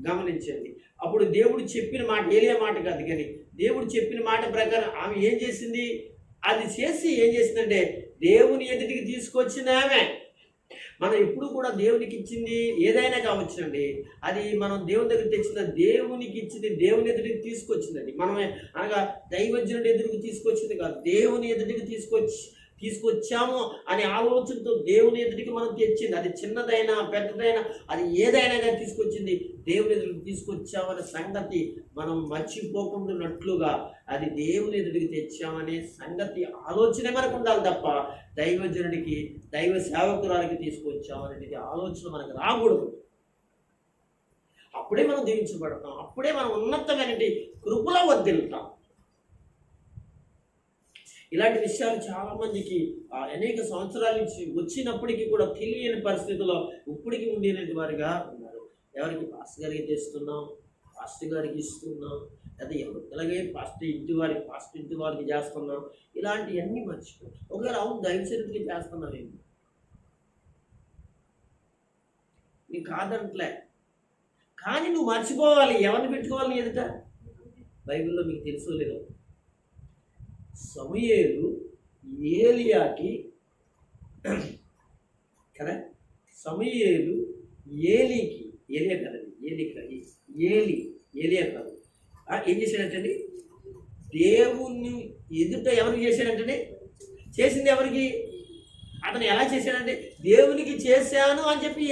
గమనించండి. అప్పుడు దేవుడు చెప్పిన మాట, ఏలియా మాట కాదు కానీ దేవుడు చెప్పిన మాట ప్రకారం ఆమె ఏం చేసింది? అది చేసి ఏం చేసిందంటే దేవుని ఎదుటికి తీసుకొచ్చింది ఆమె. మనం ఎప్పుడు కూడా దేవునికి ఇచ్చింది ఏదైనా కావచ్చండి, అది మనం దేవుని దగ్గర తెచ్చిన దేవునికి ఇచ్చింది దేవుని ఎదుటికి తీసుకొచ్చిందండి. మనమే అనగా దైవజనుడి ఎదుటికి తీసుకొచ్చింది కాదు, దేవుని ఎదుటికి తీసుకొచ్చాము అనే ఆలోచనతో దేవుని ఎదుటికి మనం తెచ్చింది. అది చిన్నదైనా పెద్దదైనా అది ఏదైనా కానీ తీసుకొచ్చింది దేవుని ఎదుటికి తీసుకొచ్చామనే సంగతి మనం మర్చిపోకుండానట్లుగా అది దేవుని ఎదుటికి తెచ్చామనే సంగతి ఆలోచనే మనకు ఉండాలి తప్ప దైవజనుడికి, దైవ సేవకురాలకి తీసుకొచ్చామనేది ఆలోచన మనకు రాకూడదు. అప్పుడే మనం దీవించబడతాం, అప్పుడే మనం ఉన్నతమైన కృపలో వర్ధిల్లుతాం. ఇలాంటి విషయాలు చాలా మందికి అనేక సంవత్సరాల నుంచి వచ్చినప్పటికీ కూడా తెలియని పరిస్థితుల్లో ఇప్పటికీ ఉండేటువంటి వారిగా ఉన్నారు. ఎవరికి పాస్టర్ గారికి తెస్తున్నాం, పాస్టర్ గారికి ఇస్తున్నాం, అదే ఇలాగే పాస్టర్ ఇంటి వారికి చేస్తున్నాం, ఇలాంటివన్నీ మర్చిపోయి ఒకవేళ అవును దైవచరిత్రకి చేస్తున్నావేమో నీకు కాదంటలే, కానీ నువ్వు మర్చిపోవాలి. ఎవరిని పెట్టుకోవాలి ఎదుట? బైబిల్లో మీకు తెలుసో లేదో, సమూయేలు ఏలియాకి కదా, సమూయేలు ఏలీకి, ఏలియా కదండి, ఏలియా కాదు, ఏం చేశాడంటే దేవుణ్ణి ఎదుట ఎవరికి చేశాడంటే, చేసింది ఎవరికి? అతను ఎలా చేశాడంటే దేవునికి చేశాను అని చెప్పి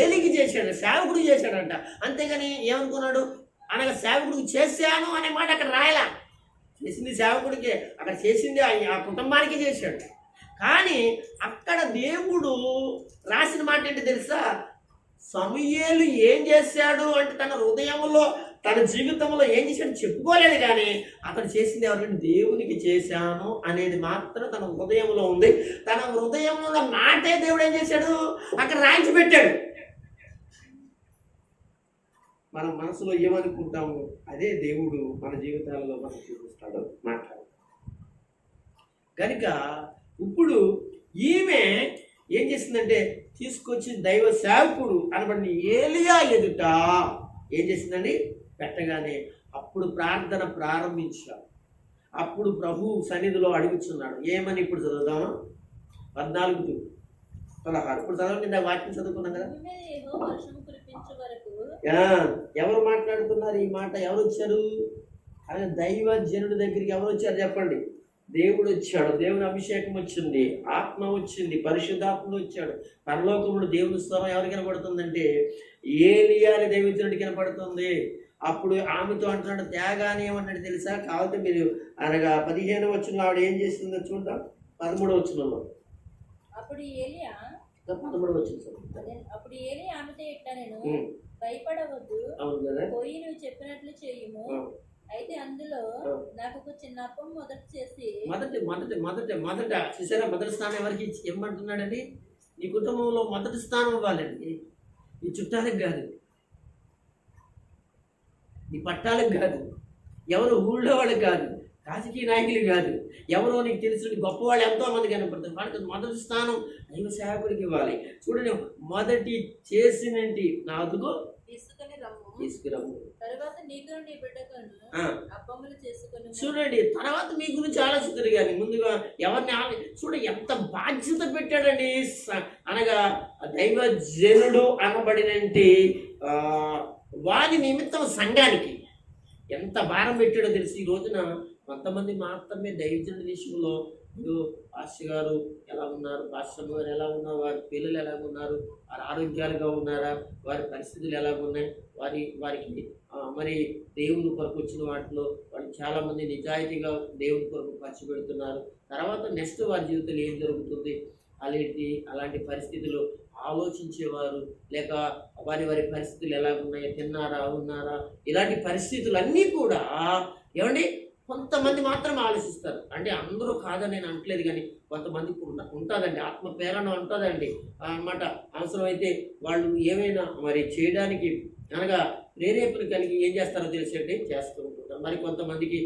ఏలికి చేశాడు, సేవకుడికి చేశాడంట. అంతేగాని ఏమనుకున్నాడు? అనగా సేవకుడికి చేశాను అనే మాట అక్కడ రాయలా. చేసింది సేవకుడికి, అక్కడ చేసింది ఆ కుటుంబానికి చేశాడు. కానీ అక్కడ దేవుడు రాసిన మాట ఏంటి తెలుసా? సమూయేలు ఏం చేశాడు అంటే తన హృదయంలో, తన జీవితంలో ఏం చేశాడు చెప్పుకోలేదు, కానీ అతను చేసింది ఎవరికంటే దేవునికి చేశాను అనేది మాత్రం తన హృదయంలో ఉంది. తన హృదయంలో ఉన్న మాటే దేవుడు ఏం చేశాడు అక్కడ రాయించి పెట్టాడు. మన మనసులో ఏమనుకుంటాము అదే దేవుడు మన జీవితాలలో మనకు చూపిస్తాడు, మాట్లాడు. కనుక ఇప్పుడు ఈమె ఏం చేసిందంటే తీసుకొచ్చి దైవ సేవకుడు అనబడిన ఏలియా ఎదుట ఏం చేసిందండి పెట్టగానే అప్పుడు ప్రార్థన ప్రారంభించాడు. అప్పుడు ప్రభు సన్నిధిలో అడుగుతున్నాడు. ఏమని ఇప్పుడు చదువుదామా? 14-16 ఇప్పుడు చదవండి. వాక్యం చదువుకున్నాం కదా. ఎవరు మాట్లాడుతున్నారు ఈ మాట? ఎవరు వచ్చారు? అదే దైవ జనుడి దగ్గరికి ఎవరు వచ్చారు చెప్పండి? దేవుడు వచ్చాడు, దేవుని అభిషేకం వచ్చింది, ఆత్మ వచ్చింది, పరిశుద్ధాత్మ వచ్చాడు. పరలోకముడు దేవుని స్వరం ఎవరికి కనపడుతుందంటే ఏలియా అనే దైవజనుడికి కనపడుతుంది. అప్పుడు ఆమెతో అంటున్నాడు, త్యాగాన్ని ఏమన్నాడు తెలుసా? కావాలంటే మీరు అనగా 15వ వచనంలో ఆవిడ ఏం చేస్తుందో చూద్దాం. 13వ వచనంలో అప్పుడు ఏలియా 13వ వచనం. అప్పుడు ఏలియా ఆమెతో ఇట్లా, నేను భయపడవద్దు, పోయి నువ్వు చెప్పినట్లు చేయుము. అయితే అందులో నాకు ఒక చిన్న అప్పం మొదట చేసి మొదట చూసారా? మొదటి స్థానం ఎవరికి ఇవ్వమంటున్నాడండి? నీ కుటుంబంలో మొదటి స్థానం ఇవ్వాలండి. నీ చుట్టాలకు కాదు, నీ పట్టాలకు కాదు, ఎవరు ఊళ్ళో వాళ్ళకి కాదు, రాజకీయ నాయకులు కాదు, ఎవరో నీకు తెలిసిన గొప్పవాళ్ళు ఎంతో మంది కనపడుతుంది. వాళ్ళకి మొదటి స్థానం దైవ సేవకుడికి ఇవ్వాలి. చూడండి, మొదటి చేసినంటి నాదుగో తీసుకురమ్ము, తర్వాత నీకు నీ బిడ్డకును అప్పములు చేసుకుని. చూడండి, తర్వాత మీ గురించి ఆలోచిస్తారు కానీ ముందుగా ఎవరిని చూడండి ఎంత బాధ్యత పెట్టాడండి. అనగా దైవ జనుడు అనబడినంటి వారి నిమిత్తం సంఘానికి ఎంత భారం పెట్టాడో తెలిసి ఈ రోజున కొంతమంది మాత్రమే దైవజనుడి విషయంలో పాస్టర్ గారు ఎలా ఉన్నారు, పాస్టర్ గారు ఎలా ఉన్నారు, వారి పిల్లలు ఎలా ఉన్నారు, వారి ఆరోగ్యాలుగా ఉన్నారా, వారి పరిస్థితులు ఎలా ఉన్నాయి, వారికి మరి దేవుని కొరకు వచ్చిన వాటిలో వాళ్ళు చాలామంది నిజాయితీగా దేవుని కొరకు ఖర్చు పెడుతున్నారు. తర్వాత నెక్స్ట్ వారి జీవితంలో ఏం జరుగుతుంది అలాంటి పరిస్థితులు ఆలోచించేవారు, లేక వారి పరిస్థితులు ఎలా ఉన్నాయి, తిన్నారా ఉన్నారా, ఇలాంటి పరిస్థితులన్నీ కూడా ఏమండి కొంతమంది మాత్రం ఆలోచిస్తారు. అంటే అందరూ కాదని నేను అంటలేదు, కానీ కొంతమందికి ఉంటుందండి, ఆత్మ ప్రేరణ ఉంటుందండి అన్నమాట. అవసరమైతే వాళ్ళు ఏమైనా మరి చేయడానికి అనగా ప్రేరేపణ కలిగి ఏం చేస్తారో తెలిసేట్టే చేస్తూ ఉంటుంటారు. మరి కొంతమందికి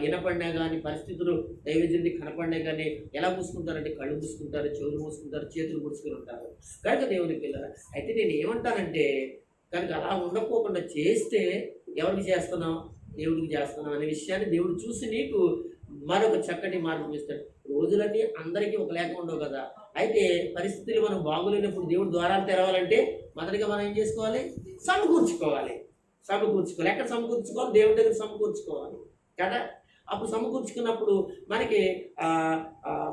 వినపడినా కానీ పరిస్థితులు దైవజనుడి కనపడినా కానీ ఎలా మూసుకుంటారంటే కళ్ళు మూసుకుంటారు, చెవులు మూసుకుంటారు, చేతులు ముడుచుకుని ఉంటారు. కనుక దేవుని పిల్లలు అయితే నేను ఏమంటానంటే కనుక అలా ఉండకోకుండా చేస్తే ఎవరికి చేస్తున్నాం? దేవుడికి చేస్తున్నాం అనే విషయాన్ని దేవుడు చూసి నీకు మరొక చక్కటి మార్గం ఇస్తాడు. రోజులన్నీ అందరికీ ఒక లేక ఉండవు కదా. అయితే పరిస్థితులు మనం బాగులేనప్పుడు దేవుడు ద్వారాలు తెరవాలంటే మొదటిగా మనం ఏం చేసుకోవాలి? సమకూర్చుకోవాలి. ఎక్కడ సమకూర్చుకోవాలి? దేవుడి దగ్గర సమకూర్చుకోవాలి కదా. అప్పుడు సమకూర్చుకున్నప్పుడు మనకి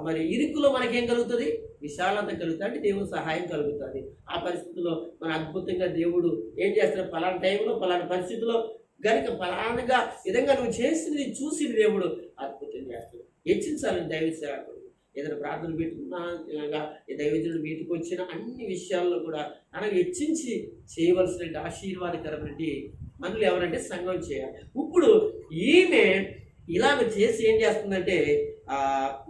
మరి ఇరుక్కులో మనకేం కలుగుతుంది? విశాలత కలుగుతుంది, అంటే దేవుని సహాయం కలుగుతుంది. ఆ పరిస్థితుల్లో మన అద్భుతంగా దేవుడు ఏం చేస్తాడు? పలానా టైంలో పలానా పరిస్థితిలో కనుక పలానగా విధంగా నువ్వు చేసింది చూసి దేవుడు అద్భుతం చేస్తాడు. హెచ్చించాలని దైవ సేవకుడు ఏదైనా ప్రార్థన పెట్టుకున్నా ఇలాగా దైవజనుడు వీటికి వచ్చిన అన్ని విషయాల్లో కూడా మనకు హెచ్చించి చేయవలసిన ఆశీర్వాదకరమైన పనులు ఎవరంటే సంఘం చేయాలి. ఇప్పుడు ఈమె ఇలాగ చేసి ఏం చేస్తుందంటే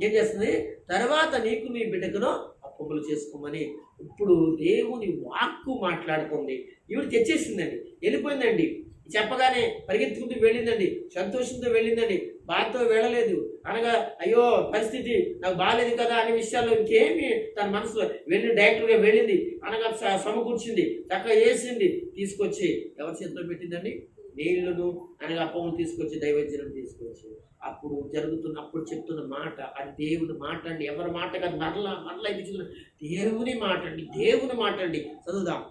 ఏం చేస్తుంది, తర్వాత నీకు నీ బిడ్డకును అప్పములు చేసుకోమని ఇప్పుడు దేవుని వాక్కు మాట్లాడుతుంది. ఈవిడ తెచ్చేసిందండి, వెళ్ళిపోయిందండి. చెప్పగానే పరిగెత్తుకుంటూ వెళ్ళిందండి, సంతోషంతో వెళ్ళిందండి, బాధతో వెళ్ళలేదు. అనగా అయ్యో పరిస్థితి నాకు బాగాలేదు కదా అనే విషయాల్లో ఇంకేమి తన మనసులో వెళ్ళి డైరెక్ట్గా వెళ్ళింది. అనగా సమకూర్చింది, చక్కగా వేసింది, తీసుకొచ్చి ఎవరి చేతిలో పెట్టిందండి, నీళ్లను అనగా అప్పములు తీసుకొచ్చి దైవజనం తీసుకొచ్చి అప్పుడు చెప్తున్న మాట అది దేవుని మాట అండి. ఎవరి మాట కాదు, మరలా ఇది దేవుని మాట అండి, దేవుని మాట అండి. చదువుదాం.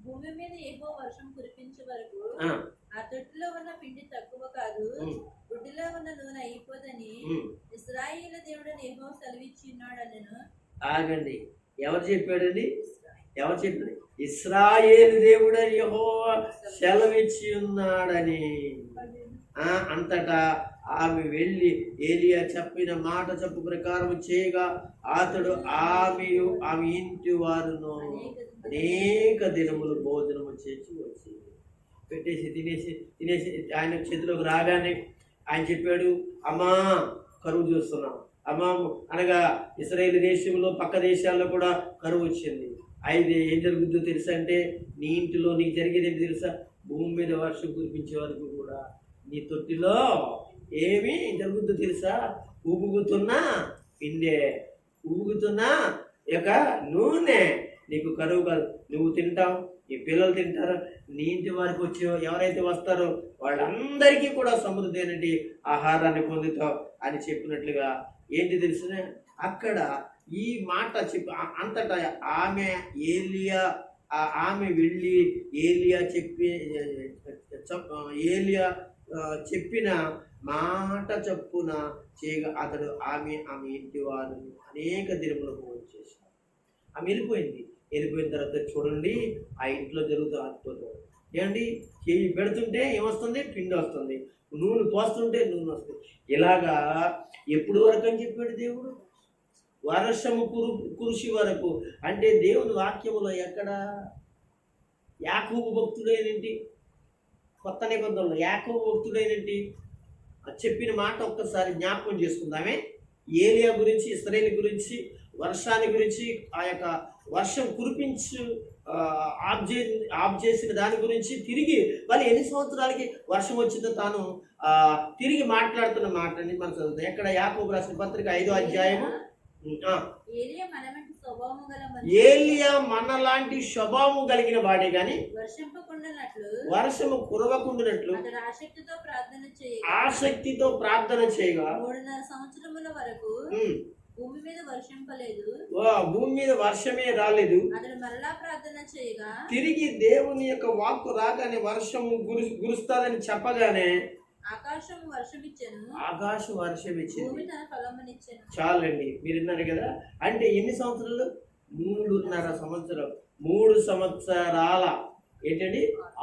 భూమి మీద ఏవో వర్షం కురిపించే వరకు ఆ తొట్టిలో ఉన్న పిండి తక్కువ కాదు, గుడ్డిలో ఉన్న నూనె అయిపోదని ఇశ్రాయేలు దేవుడని యెహోవా సెలవిచ్చిన్నాడు అన్నను. ఆగండి, ఎవరు చెప్పాడండి? ఎవరు చెప్పాడు? ఇశ్రాయేలు దేవుడని యెహోవా సెలవిచ్చి ఉన్నాడని. అంతటా ఆమె వెళ్ళి ఏలియా చెప్పిన మాట చెప్పు ప్రకారం చేయగా అతడు ఆమెయు ఆమె ఇంటి వారును అనేక దినములు భోజనము చేసి వచ్చి పెట్టేసి తినేసి ఆయన చేతిలోకి రాగానే ఆయన చెప్పాడు, అమ్మా కరువు చూస్తున్నాం. అమ్మా అనగా ఇశ్రాయేలు దేశంలో పక్క దేశాల్లో కూడా కరువు వచ్చింది. అయితే ఏం జరుగుతుందో తెలుసా అంటే, నీ ఇంటిలో నీకు జరిగేది ఏంటి తెలుసా? భూమి మీద వర్షం కురిపించే వరకు కూడా నీ తొట్టిలో ఏమి జరుగుతుందో తెలుసా? ఉబుగుతున్నా పిండే, ఉబుగుతున్నా యొక్క నూనె. నీకు కరువు కాదు, నువ్వు తింటావు, నీ పిల్లలు తింటారు, నీ ఇంటి వారికి వచ్చి ఎవరైతే వస్తారో వాళ్ళందరికీ కూడా సమృద్ధి అనేది ఆహారాన్ని పొందుతావు అని చెప్పినట్లుగా ఏంటి తెలిసిన అక్కడ ఈ మాట చెప్పి అంతటా ఆమె వెళ్ళి ఏలియా చెప్పిన మాట చొప్పున చేయగా అతడు ఆమె ఇంటి వారిని అనేక దినములు భోజనం చేశాడు. ఆమె వెళ్ళిపోయిన తర్వాత చూడండి ఆ ఇంట్లో జరుగుతూ అద్భుతం. ఏమండి, చేయి పెడుతుంటే ఏమొస్తుంది? పిండి వస్తుంది. నూనె పోస్తుంటే నూనె వస్తుంది. ఇలాగా ఎప్పుడు వరకు అని చెప్పాడు దేవుడు? వర్షము కురిసి వరకు. అంటే దేవుని వాక్యములో ఎక్కడ? యాకోబు భక్తుడైనంటి, కొత్త నిబంధనలో యాకోబు భక్తుడైనంటి చెప్పిన మాట ఒక్కసారి జ్ఞాపకం చేసుకుందామే. ఏలియా గురించి, ఇశ్రాయేలు గురించి, వర్షాన్ని గురించి, ఆ యొక్క వర్షం కురిపించు ఆఫ్ చేసిన దాని గురించి తిరిగి వాళ్ళు ఎన్ని సంవత్సరాలకి వర్షం వచ్చిందో తాను తిరిగి మాట్లాడుతున్న మాటని మనం చదువుతాం. ఎక్కడ? యాకోబు రాసిన పత్రిక 5వ అధ్యాయము. ఏలియా మనలాంటి స్వభావం కలిగిన వాడే గాని వర్షము కురవకుండానట్లు ఆసక్తితో ప్రార్థన చేయగా 3.5 సంవత్సరముల వరకు భూమి మీద భూమి మీద వర్షమే రాలేదు. అతడు మరలా ప్రార్థన చేయగా తిరిగి దేవుని యొక్క వాక్కు రాగానే వర్షము కురుస్తాదని చెప్పగానే ఆకాశం వర్షం ఇచ్చింది. చాలండి, మీరు విన్నారు కదా. అంటే ఎన్ని సంవత్సరాలు? 3.5 సంవత్సరం. 3 సంవత్సరాల ఏంటండి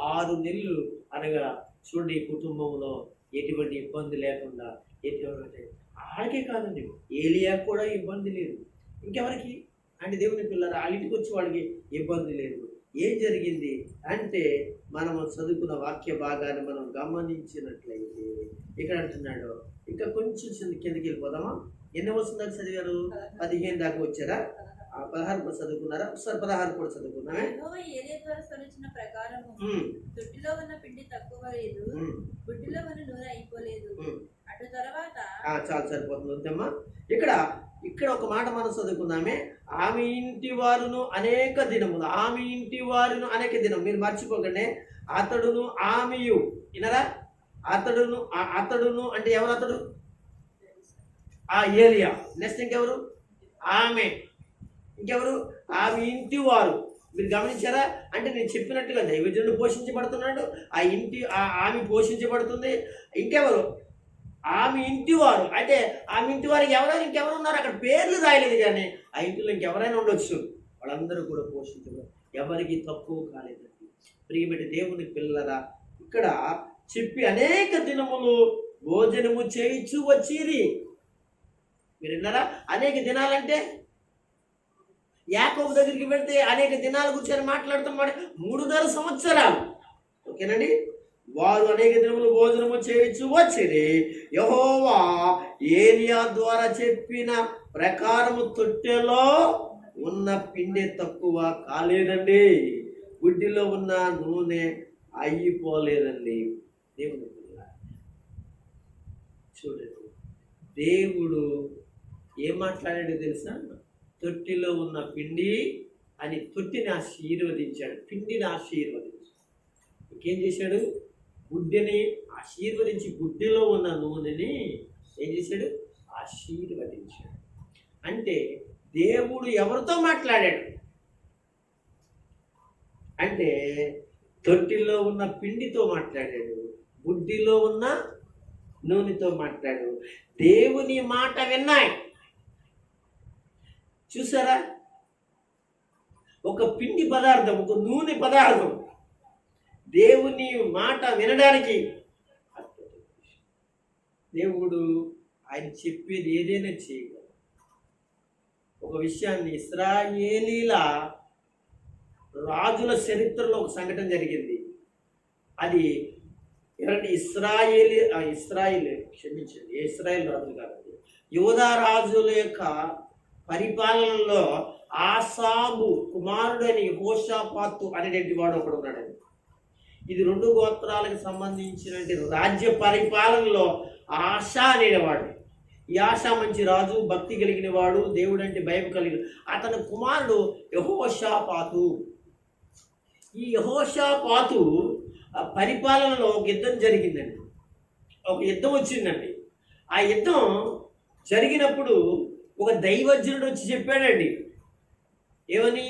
6 నెలలు అనగా చూడండి, కుటుంబంలో ఎటువంటి ఇబ్బంది లేకుండా. ఎటువంటి ఆడికే కాదండి, ఏలియా కూడా ఇబ్బంది లేదు. ఇంకెవరికి అంటే దేవుని పిల్లలు వాళ్ళ ఇంటికి వచ్చి వాళ్ళకి ఇబ్బంది లేదు. ఏం జరిగింది అంటే మనము చదువుకున్న వాక్య భాగాన్ని మనం గమనించినట్లయితే ఇక్కడ అంటున్నాడు. ఇంకా కొంచెం కిందకి వెళ్ళిపోదామా? ఎన్ని వస్తుందని చదివారు? 15 దాకా వచ్చారా? 16 కూడా చదువుకున్నారా? ఒకసారి 16 కూడా చదువుకున్నామే. తొట్టిలో ఉన్న పిండి తక్కువ లేదు, గుడ్డిలో ఉన్న నూనె అయిపోలేదు. అటు తర్వాత చాలా సరిపోతుంది వద్దమ్మా. ఇక్కడ ఒక మాట మనం చదువుకుందామే. ఆమె ఇంటి వారును అనేక దినములు. ఆమె ఇంటి వారును అనేక దినం. మీరు మర్చిపోకండి. అతడును ఆమెయు. వినరా? అతడును అంటే ఎవరు? అతడు ఏలియా. నెక్స్ట్ ఇంకెవరు? ఆమె. ఇంకెవరు? ఆమె ఇంటి వారు. మీరు గమనించారా? అంటే నేను చెప్పినట్టుగా దైవజనుడు పోషించబడుతున్నాడు, ఆమె పోషించబడుతుంది. ఇంకెవరు? ఆమె ఇంటి వారు. అంటే ఆమె ఇంటి వారికి ఇంకెవరు ఉన్నారు? అక్కడ పేర్లు రాయలేదు, కానీ ఆ ఇంటిలో ఇంకెవరైనా ఉండొచ్చు. వాళ్ళందరూ కూడా పోషించబడు, ఎవరికి తక్కువ కాలేదండి. ప్రియమైన దేవుని పిల్లరా, ఇక్కడ చెప్పి అనేక దినములు భోజనము చేయించు వచ్చింది. మీరు విన్నారా? అనేక దినాలంటే యాకోబు దగ్గరికి వెళ్తే అనేక దినాల గురించి మాట్లాడుతున్నాడు. 3.5 సంవత్సరాలు. ఓకేనండి, వారు అనేక దినములు భోజనము చేయొచ్చు వచ్చిరి. యెహోవా ఏలియా ద్వారా చెప్పిన ప్రకారము తొట్టెలో ఉన్న పిండి తక్కువ కాలేదండి, గుడ్డిలో ఉన్న నూనె అయిపోలేదండి. దేవుడు చూడండి, దేవుడు ఏం మాట్లాడాడో తెలుసా? తొట్టిలో ఉన్న పిండి అని తొట్టిని ఆశీర్వదించాడు, పిండిని ఆశీర్వదించాడు. ఇంకేం చేశాడు? గుడ్డెని ఆశీర్వదించి గుడ్డెలో ఉన్న నూనెని ఏం చేశాడు? ఆశీర్వదించాడు. అంటే దేవుడు ఎవరితో మాట్లాడాడు అంటే తొట్టిలో ఉన్న పిండితో మాట్లాడాడు, గుడ్డిలో ఉన్న నూనెతో మాట్లాడు. దేవుని మాట విన్నాయి. చూసారా? ఒక పిండి పదార్థం, ఒక నూనె పదార్థం దేవుని మాట వినడానికి దేవుడు ఆయన చెప్పేది ఏదైనా చేయగలడు. ఒక విషయాన్ని ఇశ్రాయేలీల రాజుల చరిత్రలో ఒక సంఘటన జరిగింది. అది ఎవరంటే ఇస్రాయేల్ రాజులు కాదండి, యూదా రాజుల యొక్క పరిపాలనలో ఆసాబు కుమారుడని యెహోషాపాతు అనేటువంటి వాడు ఒకడు ఉన్నాడండి. ఇది 2 గోత్రాలకు సంబంధించినటువంటి రాజ్య పరిపాలనలో ఆశా అనేవాడు. ఈ ఆశా మంచి రాజు, భక్తి కలిగిన వాడు, దేవుడు అంటే భయం కలిగిన. అతని కుమారుడు యెహోషాపాతు. ఈ యెహోషాపాతు పరిపాలనలో ఒక యుద్ధం జరిగిందండి, ఒక యుద్ధం వచ్చిందండి. ఆ యుద్ధం జరిగినప్పుడు ఒక దైవజనుడు వచ్చి చెప్పాడండి, ఏమని?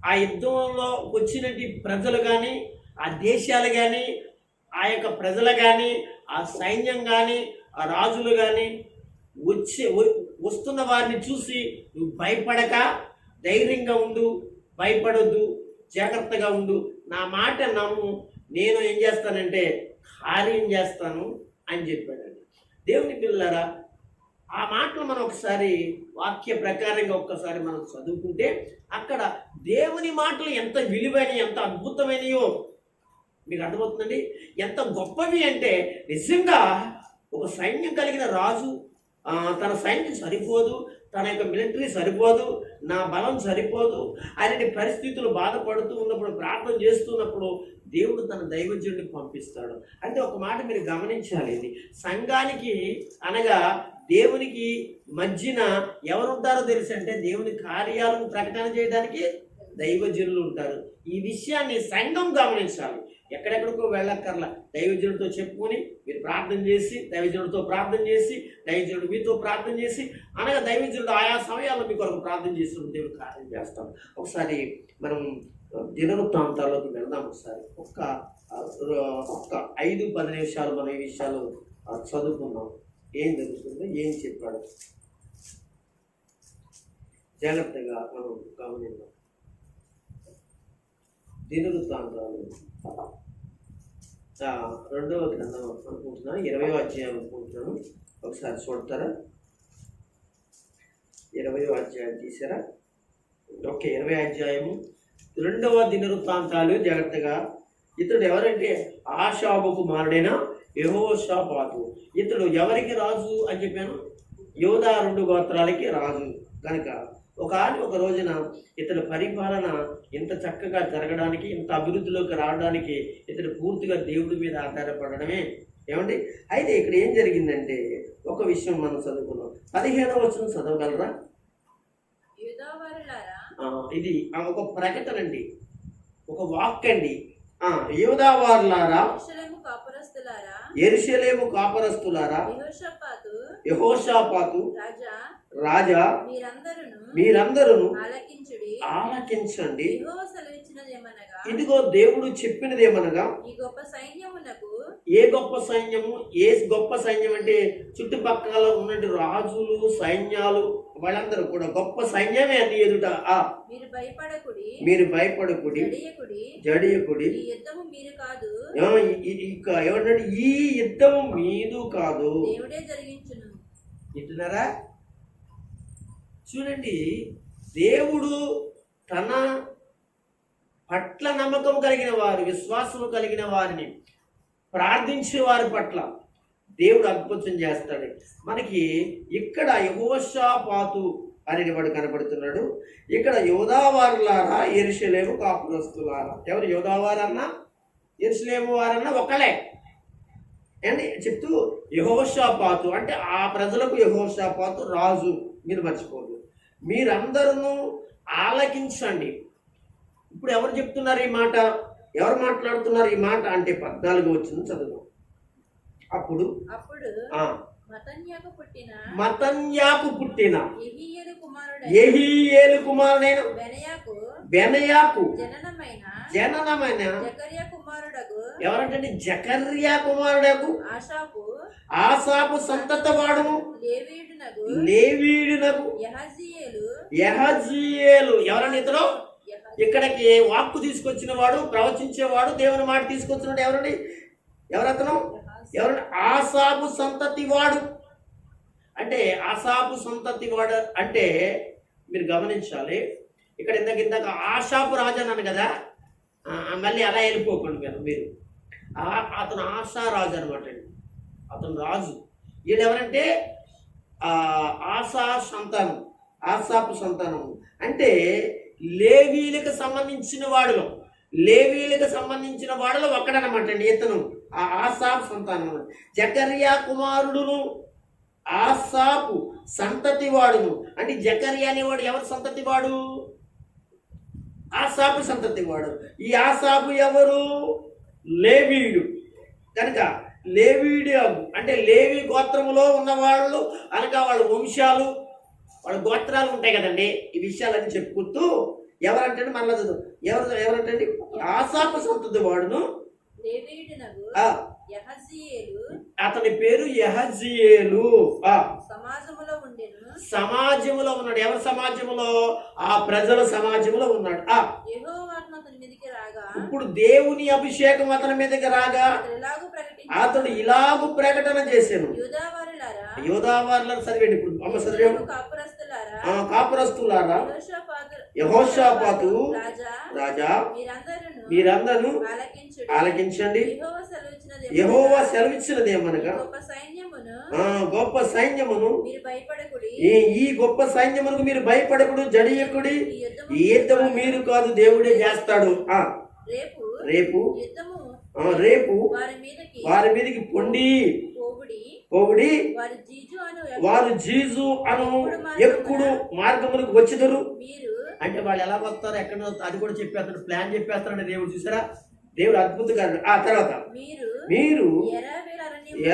ఆ యుద్ధంలో వచ్చినటువంటి ప్రజలు కానీ, ఆ దేశాలు కానీ, ఆ యొక్క ప్రజలు కానీ, ఆ సైన్యం కానీ, ఆ రాజులు కానీ వస్తున్న వారిని చూసి నువ్వు భయపడక ధైర్యంగా ఉండు, భయపడొద్దు, జాగ్రత్తగా ఉండు, నా మాట నమ్ము, నేను ఏం చేస్తానంటే కార్యం చేస్తాను అని చెప్పాడండి. దేవుని పిల్లలారా, ఆ మాటలు మనం ఒకసారి వాక్య ప్రకారంగా ఒక్కసారి మనం చదువుకుంటే అక్కడ దేవుని మాటలు ఎంత విలువైనవి, ఎంత అద్భుతమైనయో మీకు అర్థమవుతుందండి. ఎంత గొప్పవి అంటే నిజంగా ఒక సైన్యం కలిగిన రాజు తన సైన్యం సరిపోదు, తన యొక్క మిలిటరీ సరిపోదు, నా బలం సరిపోదు అనే పరిస్థితులు బాధపడుతూ ఉన్నప్పుడు, ప్రార్థన చేస్తున్నప్పుడు దేవుడు తన దైవజనుడిని పంపిస్తాడు. అంటే ఒక మాట మీరు గమనించాలి, సంఘానికి అనగా దేవునికి మధ్యన ఎవరుంటారో తెలుసు అంటే దేవుని కార్యాలను ప్రకటన చేయడానికి దైవజనులు ఉంటారు. ఈ విషయాన్ని సంఘం గమనించాలి. ఎక్కడెక్కడికో వెళ్ళక్కర్లా, దైవజనుడితో చెప్పుకొని మీరు ప్రార్థన చేసి, దైవజనుడితో ప్రార్థన చేసి, దైవజనుడు మీతో ప్రార్థన చేసి, అనగా దైవజనుడు ఆయా సమయాల్లో మీ కొరకు ప్రార్థన చేసి దేవుడు కార్యం చేస్తాం. ఒకసారి మనం దినవృత్తాంతాల్లోకి వెళ్దాం. ఒకసారి ఒక్క 5-10 నిమిషాలు మనం ఈ విషయాలు చదువుకుందాం. ఏం జరుగుతుందో, ఏం చెప్పాడు జాగ్రత్తగా మనం గమనిద్దాం. దినవృత్తాంతాలు 2వ గ్రంథం అనుకుంటున్నాను, 20వ అధ్యాయం అనుకుంటున్నాను. ఒకసారి చూడతారా? 20వ అధ్యాయం తీసారా? ఓకే, 20వ అధ్యాయము 2వ దినవృత్తాంతాలు. జాగ్రత్తగా, ఇతడు ఎవరంటే ఆషాబు కుమారుడైన యెహోషాపాతు. ఇతడు ఎవరికి రాజు అని చెప్పాను? యూదా 2 గోత్రాలకి రాజు కనుక ఒక రోజున ఇతడు పరిపాలన ఇంత చక్కగా జరగడానికి, ఇంత అభివృద్ధిలోకి రావడానికి ఇతడు పూర్తిగా దేవుడి మీద ఆధారపడడమే. ఏమండి? అయితే ఇక్కడ ఏం జరిగిందంటే ఒక విషయం మనం చదువుకున్నాం. 15వ వచనం చదవగలరా? ఇది ఒక ప్రకటన అండి, ఒక వాక్ అండి. యూదావారులారా, యెరూషలేము కాపరస్తులారా, యెహోషాపాతు రాజా, మీరందరూ ఆలకించండి. ఇదిగో దేవుడు చెప్పినదేమనగా, ఏ గొప్ప సైన్యము అంటే చుట్టుపక్కల ఉన్నటువంటి రాజులు, సైన్యాలు, వాళ్ళందరూ కూడా గొప్ప సైన్యమే అని ఎదుట. మీరు భయపడకుడి, జడియకుడి. ఏమంటే ఈ యుద్ధము మీదు కాదు, వింటున్నారా? చూడండి, దేవుడు తన పట్ల నమ్మకం కలిగిన వారు, విశ్వాసము కలిగిన వారిని, ప్రార్థించే వారి పట్ల దేవుడు అద్భుతం చేస్తాడు. మనకి ఇక్కడ యెహోషాపాతు అనేవాడు కనబడుతున్నాడు. ఇక్కడ యోధావారులారా, యెరూషలేము కాపురస్తులారా. ఎవరు యోధావారన్నా యెరూషలేము వారన్నా ఒకళ్ళే అని చెప్తూ యెహోషాపాతు అంటే ఆ ప్రజలకు యెహోషాపాతు రాజు. మీరు మర్చిపోదు. మీరందరూ ఆలకించండి. ఇప్పుడు ఎవరు చెప్తున్నారు ఈ మాట, ఎవరు మాట్లాడుతున్నారు ఈ మాట అంటే 14 వచనం చదువు. అప్పుడు మతన్యాకు పుట్టిన యెహీయేలు కుమారుడైన బెనయాకు జననమైన ఎవరంటే జకర్యా కుమారుడకు ఆసాపు సంతతవాడును లేవీయునకు యెహజీయేలు. ఎవరండి ఇతను? ఇక్కడికి వాక్కు తీసుకొచ్చిన వాడు, ప్రవచించేవాడు, దేవుని మాట తీసుకొచ్చినాడు. ఎవరండి? ఎవరతను? ఎవరండి? ఆసాపు సంతతి వాడు. అంటే ఆసాపు సంతతి వాడు అంటే మీరు గమనించాలి. ఇక్కడ ఇందాక ఆశాపు రాజు అన్నాను కదా, మళ్ళీ అలా వెళ్ళిపోకండి మీరు. అతను ఆశారాజు అనమాట అండి. అతను రాజు. వీళ్ళు ఎవరంటే ఆసాపు సంతానం. అంటే లేవీలకు సంబంధించిన వాడులో ఒక్కడనమాట అండి ఇతను. ఆ ఆసాపు సంతానం. జకర్యా కుమారుడును ఆసాపు సంతతి వాడును. అంటే జకర్యా అనేవాడు ఎవరు సంతతి వాడు? ఆసాపు సంతతి వాడు. ఈ ఆసాపు ఎవరు? లేవీయుడు. కనుక లేవీయుడు అంటే లేవి గోత్రములో ఉన్న వాళ్ళు అనగా వాళ్ళ వంశాలు, వాళ్ళ గోత్రాలు ఉంటాయి కదండి. ఈ విషయాలన్నీ చెప్పుకుంటూ ఎవరంటే మళ్ళా చదువు. ఎవరంటే ఆసాపు సంతతి వాడును. అతని పేరు యెహజీయేలు. సమాజములో ఉన్నాడు. ఎవరి సమాజంలో? ఆ ప్రజల సమాజంలో ఉన్నాడు. ఇప్పుడు దేవుని అభిషేకం అతని మీదకి రాగా అతడు ఇలాగు ప్రకటన చేశాను. యోధావారులను చదివండి. ఇప్పుడు అమ్మ చదివాము. కాపురస్తులారా, యెహోషాపాతు రాజా, మీరందరూ ఆలకించండి. యెహోవా సెలవిచ్చినదేమనగా గొప్ప సైన్యమును, ఈ గొప్ప సైన్యమునకు మీరు భయపడకుడు, జడియకుడి. ఈ యుద్ధము మీరు కాదు, దేవుడే చేస్తాడు. రేపు వారి మీదకి పొండి వారు జీజు అను ఎప్పుడు మార్గములకు వచ్చేదరు. అంటే వాళ్ళు ఎలా వస్తారు, ఎక్కడ అది కూడా చెప్పేస్తాడు, ప్లాన్ చెప్పేస్తాడు దేవుడు. చూసారా, దేవుడు అద్భుతంగా. ఆ తర్వాత మీరు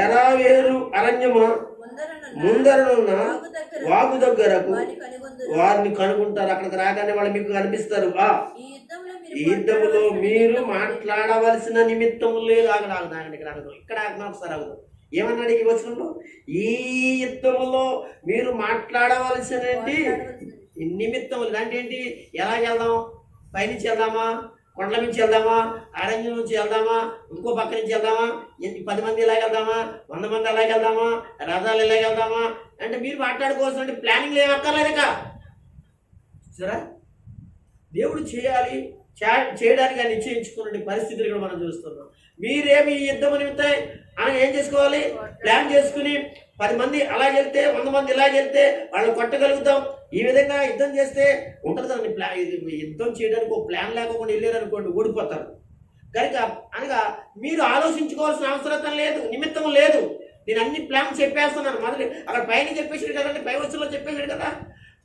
ఎరావేరు అరణ్యమా ముందరనున్న వాగు దగ్గరకు వారిని కనుగొంటారు. అక్కడికి రాగానే వాళ్ళు మీకు కనిపిస్తారు. ఈ యుద్ధములో మీరు మాట్లాడవలసిన నిమిత్తము లేదు. ఇక్కడ ఒకసారి ఆగుదాం. ఏమన్నాడు ఈ వచనంలో? ఈ యుద్ధములో మీరు మాట్లాడవలసిన నిమిత్తములు అంటే ఏంటి? ఎలా వెళ్దాం? పైనుంచి వెళ్దామా, కొండల నుంచి వెళ్దామా, అరణ్యం నుంచి వెళ్దామా, ఇంకో పక్క నుంచి వెళ్దామా, 10 మంది ఇలాగ వెళ్దామా, 100 మంది అలాగే వెళ్దామా, రథాలు ఇలాగ వెళ్దామా అంటే మీరు మాట్లాడుకోవాల్సిన ప్లానింగ్ ఏమక్కర్లేదుక. సరే, దేవుడు చేయడానికి నిశ్చయించుకున్న పరిస్థితులు కూడా మనం చూస్తున్నాం. మీరేమి ఈ యుద్ధం నిమిత్తం అని ఏం చేసుకోవాలి? ప్లాన్ చేసుకుని 10 మంది అలాగే వెళ్తే, 100 మంది ఇలాగ వెళ్తే వాళ్ళని కొట్టగలుగుతాం. ఈ విధంగా యుద్ధం చేస్తే ఉంటుంది కదండి. యుద్ధం చేయడానికి ఒక ప్లాన్ లేకుండా వెళ్ళారనుకోండి, ఓడిపోతారు. కనుక అనగా మీరు ఆలోచించుకోవాల్సిన అవసరం లేదు, నిమిత్తం లేదు. నేను అన్ని ప్లాన్ చెప్పేస్తున్నాను. మొదలు అక్కడ పైన చెప్పేసాడు కదండి, పై వచ్చంలో చెప్పేసాడు కదా.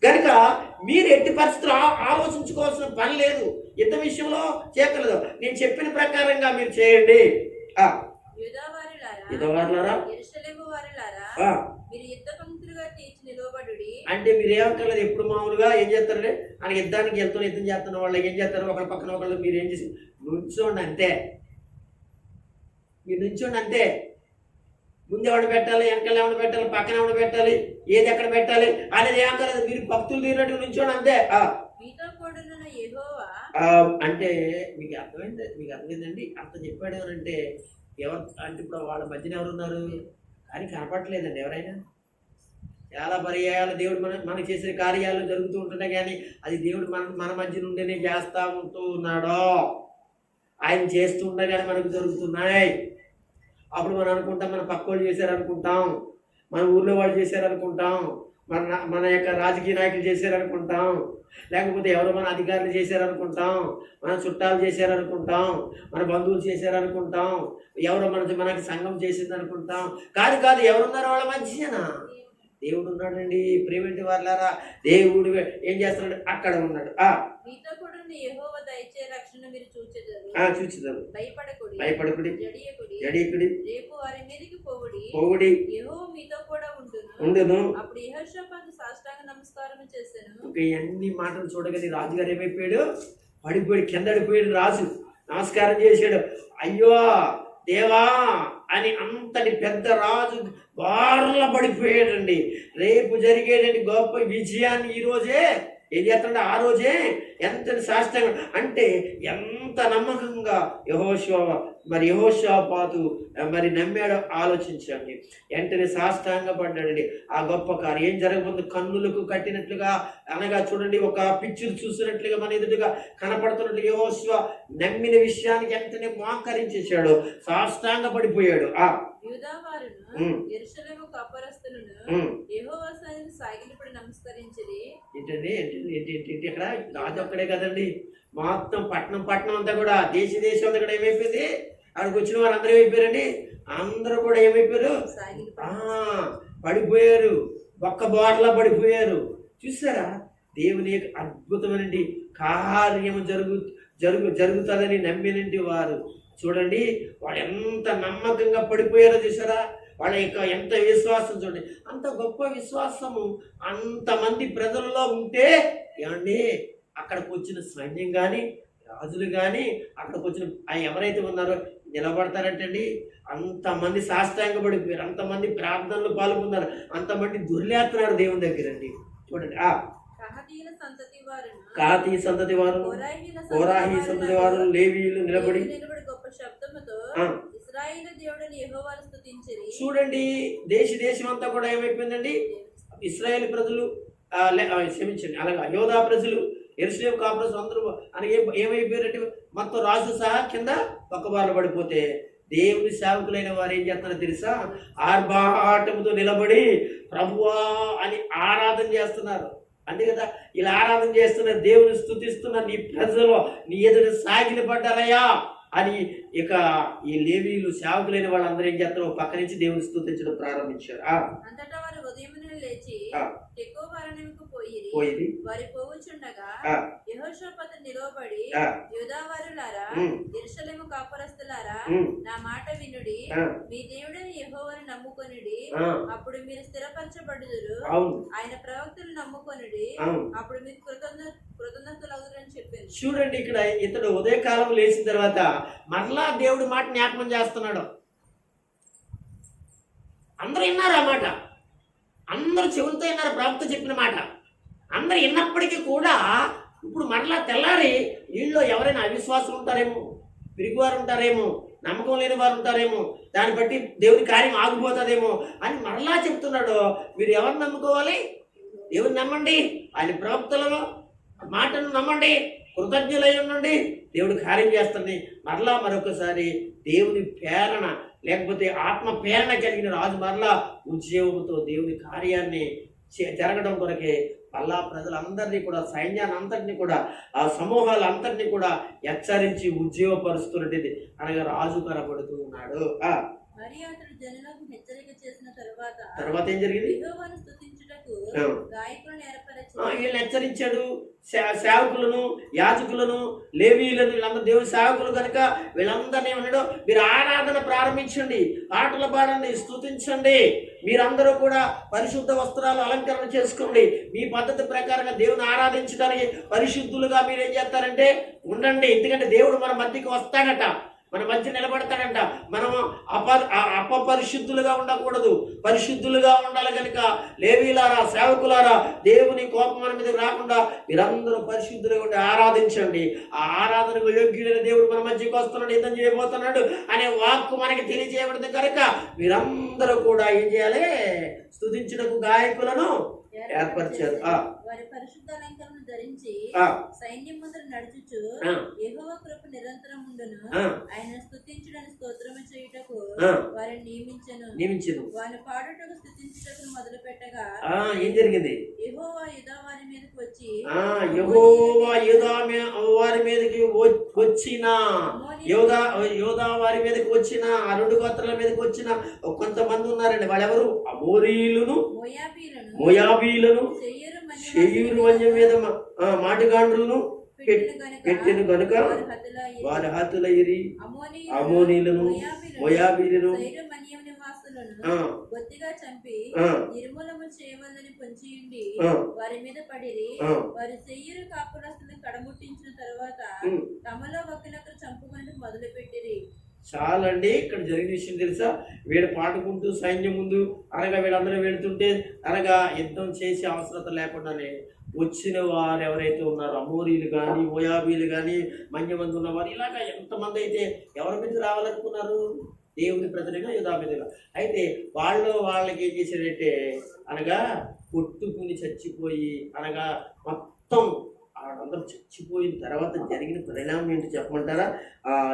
కనుక మీరు ఎట్టి పరిస్థితులు ఆలోచించుకోవాల్సిన పని లేదు. యుద్ధ విషయంలో చేయగలదు. నేను చెప్పిన ప్రకారంగా మీరు చేయండి. అంటే మీరు ఏమక్కర్లేదు. ఎప్పుడు మామూలుగా ఏం చేస్తారంటే ఆయన యుద్ధానికి యుద్ధం చేస్తున్న వాళ్ళు ఏం చేస్తారు, ఒకళ్ళ పక్కన ఒకళ్ళు మీరు ఏం చేసి నుంచోండి అంతే. మీరు నుంచోండి అంతే. ముందు ఎవడు పెట్టాలి, వెనకాల ఎవడు పెట్టాలి, పక్కన ఎవడు పెట్టాలి, ఏది ఎక్కడ పెట్టాలి అనేది ఏమక్కర్లేదు. మీరు భక్తులు తీరినట్టు నుంచోండి అంతే. అంటే మీకు అర్థమైందండి. అంత చెప్పాడు ఎవరంటే ఎవరు అంటే ఇప్పుడు వాళ్ళ మధ్యన ఎవరున్నారు కానీ కనపడలేదండి. ఎవరైనా చాలా పర్యాయాలు దేవుడు మనకు చేసిన కార్యాలు జరుగుతూ ఉంటున్నాయి, కానీ అది దేవుడు మన మధ్య నుండినే చేస్తూ ఉన్నాడో, ఆయన చేస్తుండగానే మనకు జరుగుతున్నాయి. అప్పుడు మనం అనుకుంటాం మన పక్క వాళ్ళు చేశారనుకుంటాం, మన ఊర్లో వాళ్ళు చేశారనుకుంటాం, మన యొక్క రాజకీయ నాయకులు చేశారనుకుంటాం, లేకపోతే ఎవరో మన అధికారులు చేశారనుకుంటాం, మన చుట్టాలు చేశారనుకుంటాం, మన బంధువులు చేశారనుకుంటాం, ఎవరో మనకి సంఘం చేసింది అనుకుంటాం. కాదు, ఎవరున్నారో వాళ్ళ మధ్యనా దేవుడు ఉన్నాడండి. ప్రేమేంటి వాళ్ళారా, దేవుడు ఏం చేస్తున్నాడు, అక్కడ ఉన్నాడు. మీతో కూడా యెహోవా దయచే రక్షణ మీరు చూచెదరు. భయపడకుడి, జడియకుడి, రేపు వారి మీదకి పోవుడి, యెహోవా మీతో కూడా ఉండును. అప్పుడు యెహోషాపాతు సాష్టాంగ నమస్కారం చేశాను. ఇవన్నీ మాటలు చూడగానే రాజుగారు ఏమైపోయాడు, పడిపోయాడు, కిందడిపోయాడు. రాజు నమస్కారం చేశాడు. అయ్యో దేవా అని అంతటి పెద్ద రాజు బార్ల పడిపోయాడండి. రేపు జరిగేటువంటి గొప్ప విజయాన్ని ఈరోజే ఏం చేస్తాడు, ఆ రోజే ఎంత శాస్త్రంగా అంటే ఎంత నమ్మకంగా యెహోషాపాతు మరి నమ్మాడో ఆలోచించండి. వెంటనే సాష్టాంగ పడ్డాడండి. ఆ గొప్ప కార్యం ఏం జరగబోతుంది, కన్నులకు కట్టినట్లుగా అనగా చూడండి, ఒక పిక్చర్ చూసినట్లుగా మన ఎదుటిగా కనపడుతున్నట్లుగా యెహోషువ నమ్మిన విషయానికి వెంటనే మోకరించేశాడు, సాష్టాంగ పడిపోయాడు. ఏంటండి ఇక్కడ రాజు ఒక్కడే కదండి, మొత్తం పట్నం అంతా కూడా దేశం అంతా కూడా ఏమైపోయింది, అక్కడికి వచ్చిన వారు అందరూ ఏమైపోయారండి, అందరూ కూడా ఏమైపోయారు, పడిపోయారు, ఒక్క బోర్లా పడిపోయారు. చూసారా, దేవుని అద్భుతమైనటువంటి కార్యము జరుగుతుందని నమ్మినండి వారు. చూడండి వాళ్ళు ఎంత నమ్మకంగా పడిపోయారో చూసారా, వాళ్ళ యొక్క ఎంత విశ్వాసం చూడండి. అంత గొప్ప విశ్వాసము అంతమంది ప్రజల్లో ఉంటే ఏమండి, అక్కడికి వచ్చిన సైన్యం కానీ రాజులు కానీ అక్కడికి వచ్చిన ఎవరైతే ఉన్నారో నిలబడతారంటండి. అంతమంది సాష్టాంగ పడిపోయారు, అంతమంది ప్రార్థనలు పాల్గొన్నారు, అంతమంది దుర్లేస్తున్నారు దేవుని దగ్గర అండి. చూడండి, కాతీ సంతతి వారు, కోరాహి సంతతి వారు, లేవీయులు నిలబడి గొప్ప శబ్దముతో ఇశ్రాయేలు దేవుడని యెహోవాను స్తుతించిరి. చూడండి, దేశం అంతా కూడా ఏమైపోయిందండి, ఇశ్రాయేలు ప్రజలు క్షమించండి, అలాగా యోధా ప్రజలు, యెరూషలేము కాపురస్తులు అందరూ అని ఏమైపోయారంటే మొత్తం రాజు సహా కింద పక్కబార్లు పడిపోతే దేవుని సేవకులైన వారు ఏం చేస్తున్నారో తెలుసా, ఆర్భాటముతో నిలబడి ప్రభువా అని ఆరాధన చేస్తున్నారు. అంతే కదా, ఇలా ఆరాధన చేస్తున్న దేవుని స్తుతిస్తున్న నీ ప్రజలు నీ ఎదురు సాగిన పడ్డారయ్యా అని ఇక ఈ లేవీయులు సేవకులైన వాళ్ళందరూ ఏం చేస్తారు, పక్క నుంచి దేవుని స్తుతించడం ప్రారంభించారు. అంతటా వారు ఉదయమున లేచి తెకోవ అరణ్యముకు పోయిరి. వారి పోవుచుండగా యెహోషాపాతు నిలవబడి యూదావారులారా, యెరూషలేము కాపురస్తులారా, నా మాట వినుడి, మీ దేవుడైన యెహోవాను నమ్ముకొనుడి, అప్పుడు మీరు స్థిరపరచబడుదురు, ఆయన ప్రవక్తలు నమ్ముకొనుడి, అప్పుడు మీరు కృతజ్ఞతలగుదురని చెప్పింది. చూడండి, ఇక్కడ ఇతడు ఉదయకాలం లేచిన తర్వాత మరలా దేవుడి మాట జ్ఞాపకం చేస్తున్నాడు. అందరూ విన్నారు ఆ మాట, అందరూ చెవులతో విన్నారు ప్రవక్త చెప్పిన మాట. అందరూ విన్నప్పటికీ కూడా ఇప్పుడు మరలా తెల్లారి వీళ్ళు ఎవరైనా అవిశ్వాసం ఉంటారేమో, పిరిగివారు ఉంటారేమో, నమ్మకం లేని వారు ఉంటారేమో, దాన్ని బట్టి దేవుని కార్యం ఆగిపోతుందేమో అని మరలా చెప్తున్నాడు. మీరు ఎవరిని నమ్ముకోవాలి, దేవుని నమ్మండి, ఆయన ప్రవక్తలను మాటను నమ్మండి, కృతజ్ఞులై ఉండండి, దేవుడు కార్యం చేస్తుంది. మరలా మరొకసారి దేవుని ప్రేరణ లేకపోతే ఆత్మ ప్రేరణ కలిగిన రాజు మరలా ఉద్యోగంతో దేవుని కార్యాన్ని జరగడం కొరకే మళ్ళా ప్రజలందరినీ కూడా, సైన్యాన్ని అంతటినీ కూడా, ఆ సమూహాలంతటినీ కూడా హెచ్చరించి ఉద్యోగపరుస్తున్నది అనగా రాజు కనబడుతూ ఉన్నాడు. తర్వాత ఏం జరిగింది, వీళ్ళని హెచ్చరించాడు. సేవకులను, యాజకులను, లేవీయులను, వీళ్ళందరూ దేవుని సేవకులు కనుక వీళ్ళందరినీ ఉన్నాడు, మీరు ఆరాధన ప్రారంభించండి, పాటలు పాడండి, స్తుతించండి, మీరందరూ కూడా పరిశుద్ధ వస్త్రాలు అలంకరణ చేసుకోండి, మీ పద్ధతి ప్రకారంగా దేవుని ఆరాధించడానికి పరిశుద్ధులుగా మీరు ఏం చేస్తారంటే ఉండండి. ఎందుకంటే దేవుడు మన మధ్యకి వస్తాడట, మన మధ్య నిలబడతాడంట. మనం అపరిశుద్ధులుగా ఉండకూడదు, పరిశుద్ధులుగా ఉండాలి. కనుక లేవీలారా, సేవకులారా, దేవుని కోపం మన మీద రాకుండా మీరందరూ పరిశుద్ధులుగా ఉండి ఆరాధించండి. ఆ ఆరాధనకు యోగ్యుడైన దేవుడు మన మధ్యకి వస్తున్నాడు, యుద్ధం చేయబోతున్నాడు అనే వాక్కు మనకి తెలియజేయబడింది కనుక మీరందరూ అందరూ కూడా ఏం చేయాలి? స్తుతించుటకు గాయకులను ఏర్పరిచారు. వారి పరిశుద్ధ అలంకరణ ధరించి సైన్యం ముందర నడుచుచు యెహోవా కృప నిరంతరం ఉండును, ఆయన స్తుతించుడని స్తోత్రము చేయుటకు వారిని నియమించెను. వారిని పాడుటకు స్తుతించుటకు మొదలు పెట్టగా ఏం జరిగింది? యెహోవా యూదా వారి మీదకి వచ్చి యెహోవా వారి మీదకి వచ్చిన యోధా వారి మీదకి వచ్చిన ఆ 2 గోత్రాల మీదకి వచ్చిన కొంతమంది ఉన్నారండి. వాళ్ళెవరు? అమోరీయులను, మోయాబీలను, శేయూరు వన్యం మీద మాటిగాండ్రులను పెట్టిన గనుక వారి హతులైరి. అమోనీయులను, మోయాబీలను బొత్తిగా చంపి నిర్మూలము చేయవలని పొంచియుండి వారి మీద పడిరి. వారి శేయూరు కాపురస్తులను కడముట్టించిన తర్వాత తమలో ఒకరినొకరు చంపుకొని మొదలు పెట్టిరి. చాలండి. ఇక్కడ జరిగిన విషయం తెలుసా? వీడు పాడుకుంటూ సైన్యం ముందు అనగా వీళ్ళందరూ వెళుతుంటే అనగా యుద్ధం చేసే అవసరత లేకుండానే వచ్చిన వారు ఎవరైతే ఉన్నారో అమోరీలు కానీ, మోయాబీలు కానీ, మంది ఉన్నవారు, ఇలాగా ఎంతమంది అయితే ఎవరి మీద రావాలనుకున్నారు? దేవుని ప్రజలుగా, యూదా మీదుగా. అయితే వాళ్ళకి ఏం చేశారంటే అనగా కొట్టుకుని చచ్చిపోయి అనగా మొత్తం అందరూ చచ్చిపోయిన తర్వాత జరిగిన పరిణామం ఏంటి చెప్పమంటారా?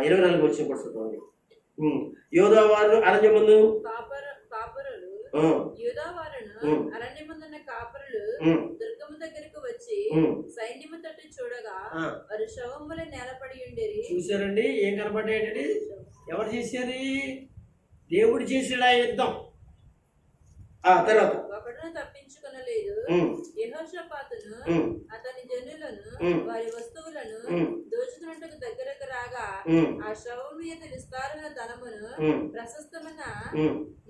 24 వచ్చిన పడుతుంది. యోధా వారు అరణ్యమందు అరణ్యమందున్న కాపరులు దుర్గము దగ్గరకు వచ్చి సైన్యము తట్టు చూడగా వారు శవముల నేలపడి ఉండేది. చూసారండి? ఏం కనపడ్డాయండి? ఎవరు చేశారు? దేవుడు చేసాడు ఆ యుద్ధం. తర్వాత ఒకడును తప్పించుకొనలేదు. యెహోషాపాతును అతని జనులను వారి వస్తువులను దోచుకున్నట్టుకు దగ్గరకు రాగా ఆ శవం మీద విస్తారమైన ధనమును ప్రశస్తమైన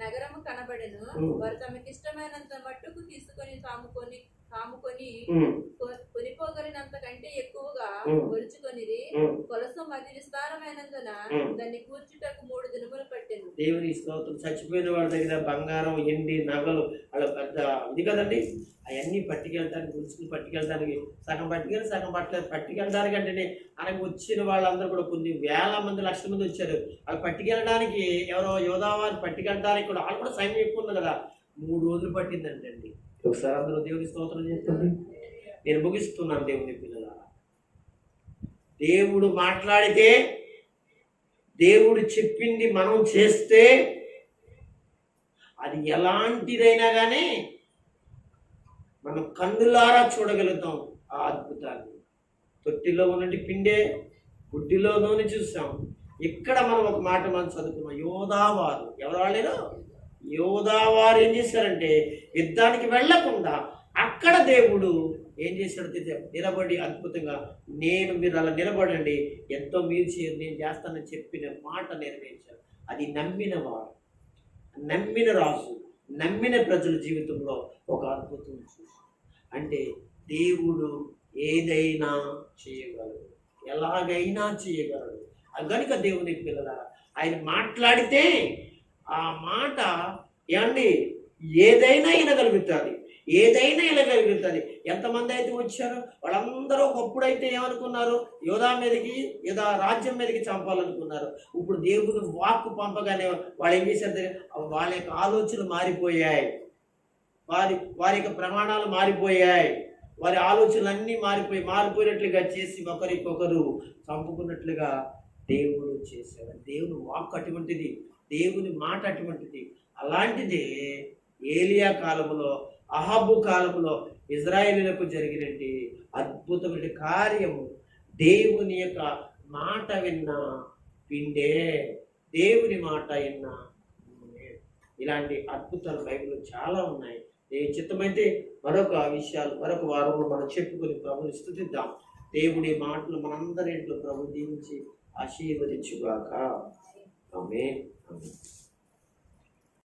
నగరము కనబడెను. వారు తమకిష్టమైనంత మట్టుకు తీసుకొని తాముకొని కొనిపోగలిగినంత కంటే ఎక్కువగా ఒలుచుకొనిది. కొలసం అతి విస్తారమైనందున దాన్ని కూర్చుటకు 3 దినములు పట్టెను. దేవుని స్తోత్రం. చచ్చిపోయిన వాడి దగ్గర బంగారం, ఎండి, నగలు వాళ్ళ పెద్ద ఇది కదండి. అవన్నీ పట్టుకెళ్ళడానికి, గుంచుకుని పట్టుకెళ్ళడానికి సగం పట్టుకెళ్ళి సగం పట్టుకెళ్ళడానికి అంటే ఆయనకు వచ్చిన వాళ్ళందరూ కూడా కొన్ని వేల మంది, లక్షల మంది వచ్చారు. వాళ్ళు పట్టుకెళ్ళడానికి ఎవరో యోధా వారిని పట్టుకెళ్ళడానికి కూడా వాళ్ళు కూడా సైన్యం ఎక్కువ ఉంది కదా, 3 రోజులు పట్టిందంటండి. ఒకసారి అందరూ దేవుని స్తోత్రం చేస్తుంది. నేను ముగిస్తున్నాను. దేవుని పిల్లలారా, దేవుడు మాట్లాడితే, దేవుడు చెప్పింది మనం చేస్తే అది ఎలాంటిదైనా కానీ మనం కన్నులారా చూడగలుగుతాం ఆ అద్భుతాన్ని. తొట్టిలో ఉన్నటి పిండే గుడ్డిలో నూనె చూసాం. ఇక్కడ మనం ఒక మాట మనం చదువుకున్నాం. యోధావారు ఎవరు వాళ్ళేరు? యోధావారు ఏం చేశారంటే యుద్ధానికి వెళ్లకుండా అక్కడ దేవుడు ఏం చేశాడు? నిలబడి అద్భుతంగా మీరు అలా నిలబడండి, ఎంతో మీరు నేను చేస్తానని చెప్పిన మాట నెరవేర్చారు. అది నమ్మిన వారు, నమ్మిన రాజు, నమ్మిన ప్రజల జీవితంలో ఒక అద్భుతం చూసి. అంటే దేవుడు ఏదైనా చేయగలడు, ఎలాగైనా చేయగలడు. కనుక దేవుని పిల్లలారా, ఆయన మాట్లాడితే ఆ మాట ఏమండి ఏదైనా వినగలుగుతుంది, ఏదైనా వినగలుగుతుంది. ఎంతమంది అయితే వచ్చారో వాళ్ళందరూ ఒకప్పుడైతే ఏమనుకున్నారు? యోధా రాజ్యం మీదకి చంపాలనుకున్నారు. ఇప్పుడు దేవుని వాక్కు పంపగానే వాళ్ళు ఏం చేశారు? వాళ్ళ యొక్క ఆలోచనలు మారిపోయాయి, వారి యొక్క ప్రమాణాలు మారిపోయాయి, వారి ఆలోచనలు అన్నీ మారిపోయినట్లుగా చేసి ఒకరికొకరు చంపుకున్నట్లుగా దేవుడు చేశాడు. దేవుని వాక్కు అటువంటిది, దేవుని మాట అటువంటిది. అలాంటిదే ఏలియా కాలంలో, అహాబు కాలంలో ఇజ్రాయేలీలకు జరిగినట్టు అద్భుతమైన కార్యము దేవుని యొక్క మాట విన్న పిండే, దేవుని మాట విన్న ఇలాంటి అద్భుతాలు బైబిల్లో చాలా ఉన్నాయి. చిత్తమైతే మరొక విషయాలు మరొక వారంలో మనం చెప్పుకొని ప్రభుని స్తుతిద్దాం. దేవుడి మాటలు మనందరి ఇంట్లో ప్రభు దీవించి ఆశీర్వదించుగాక. ఆమేన్.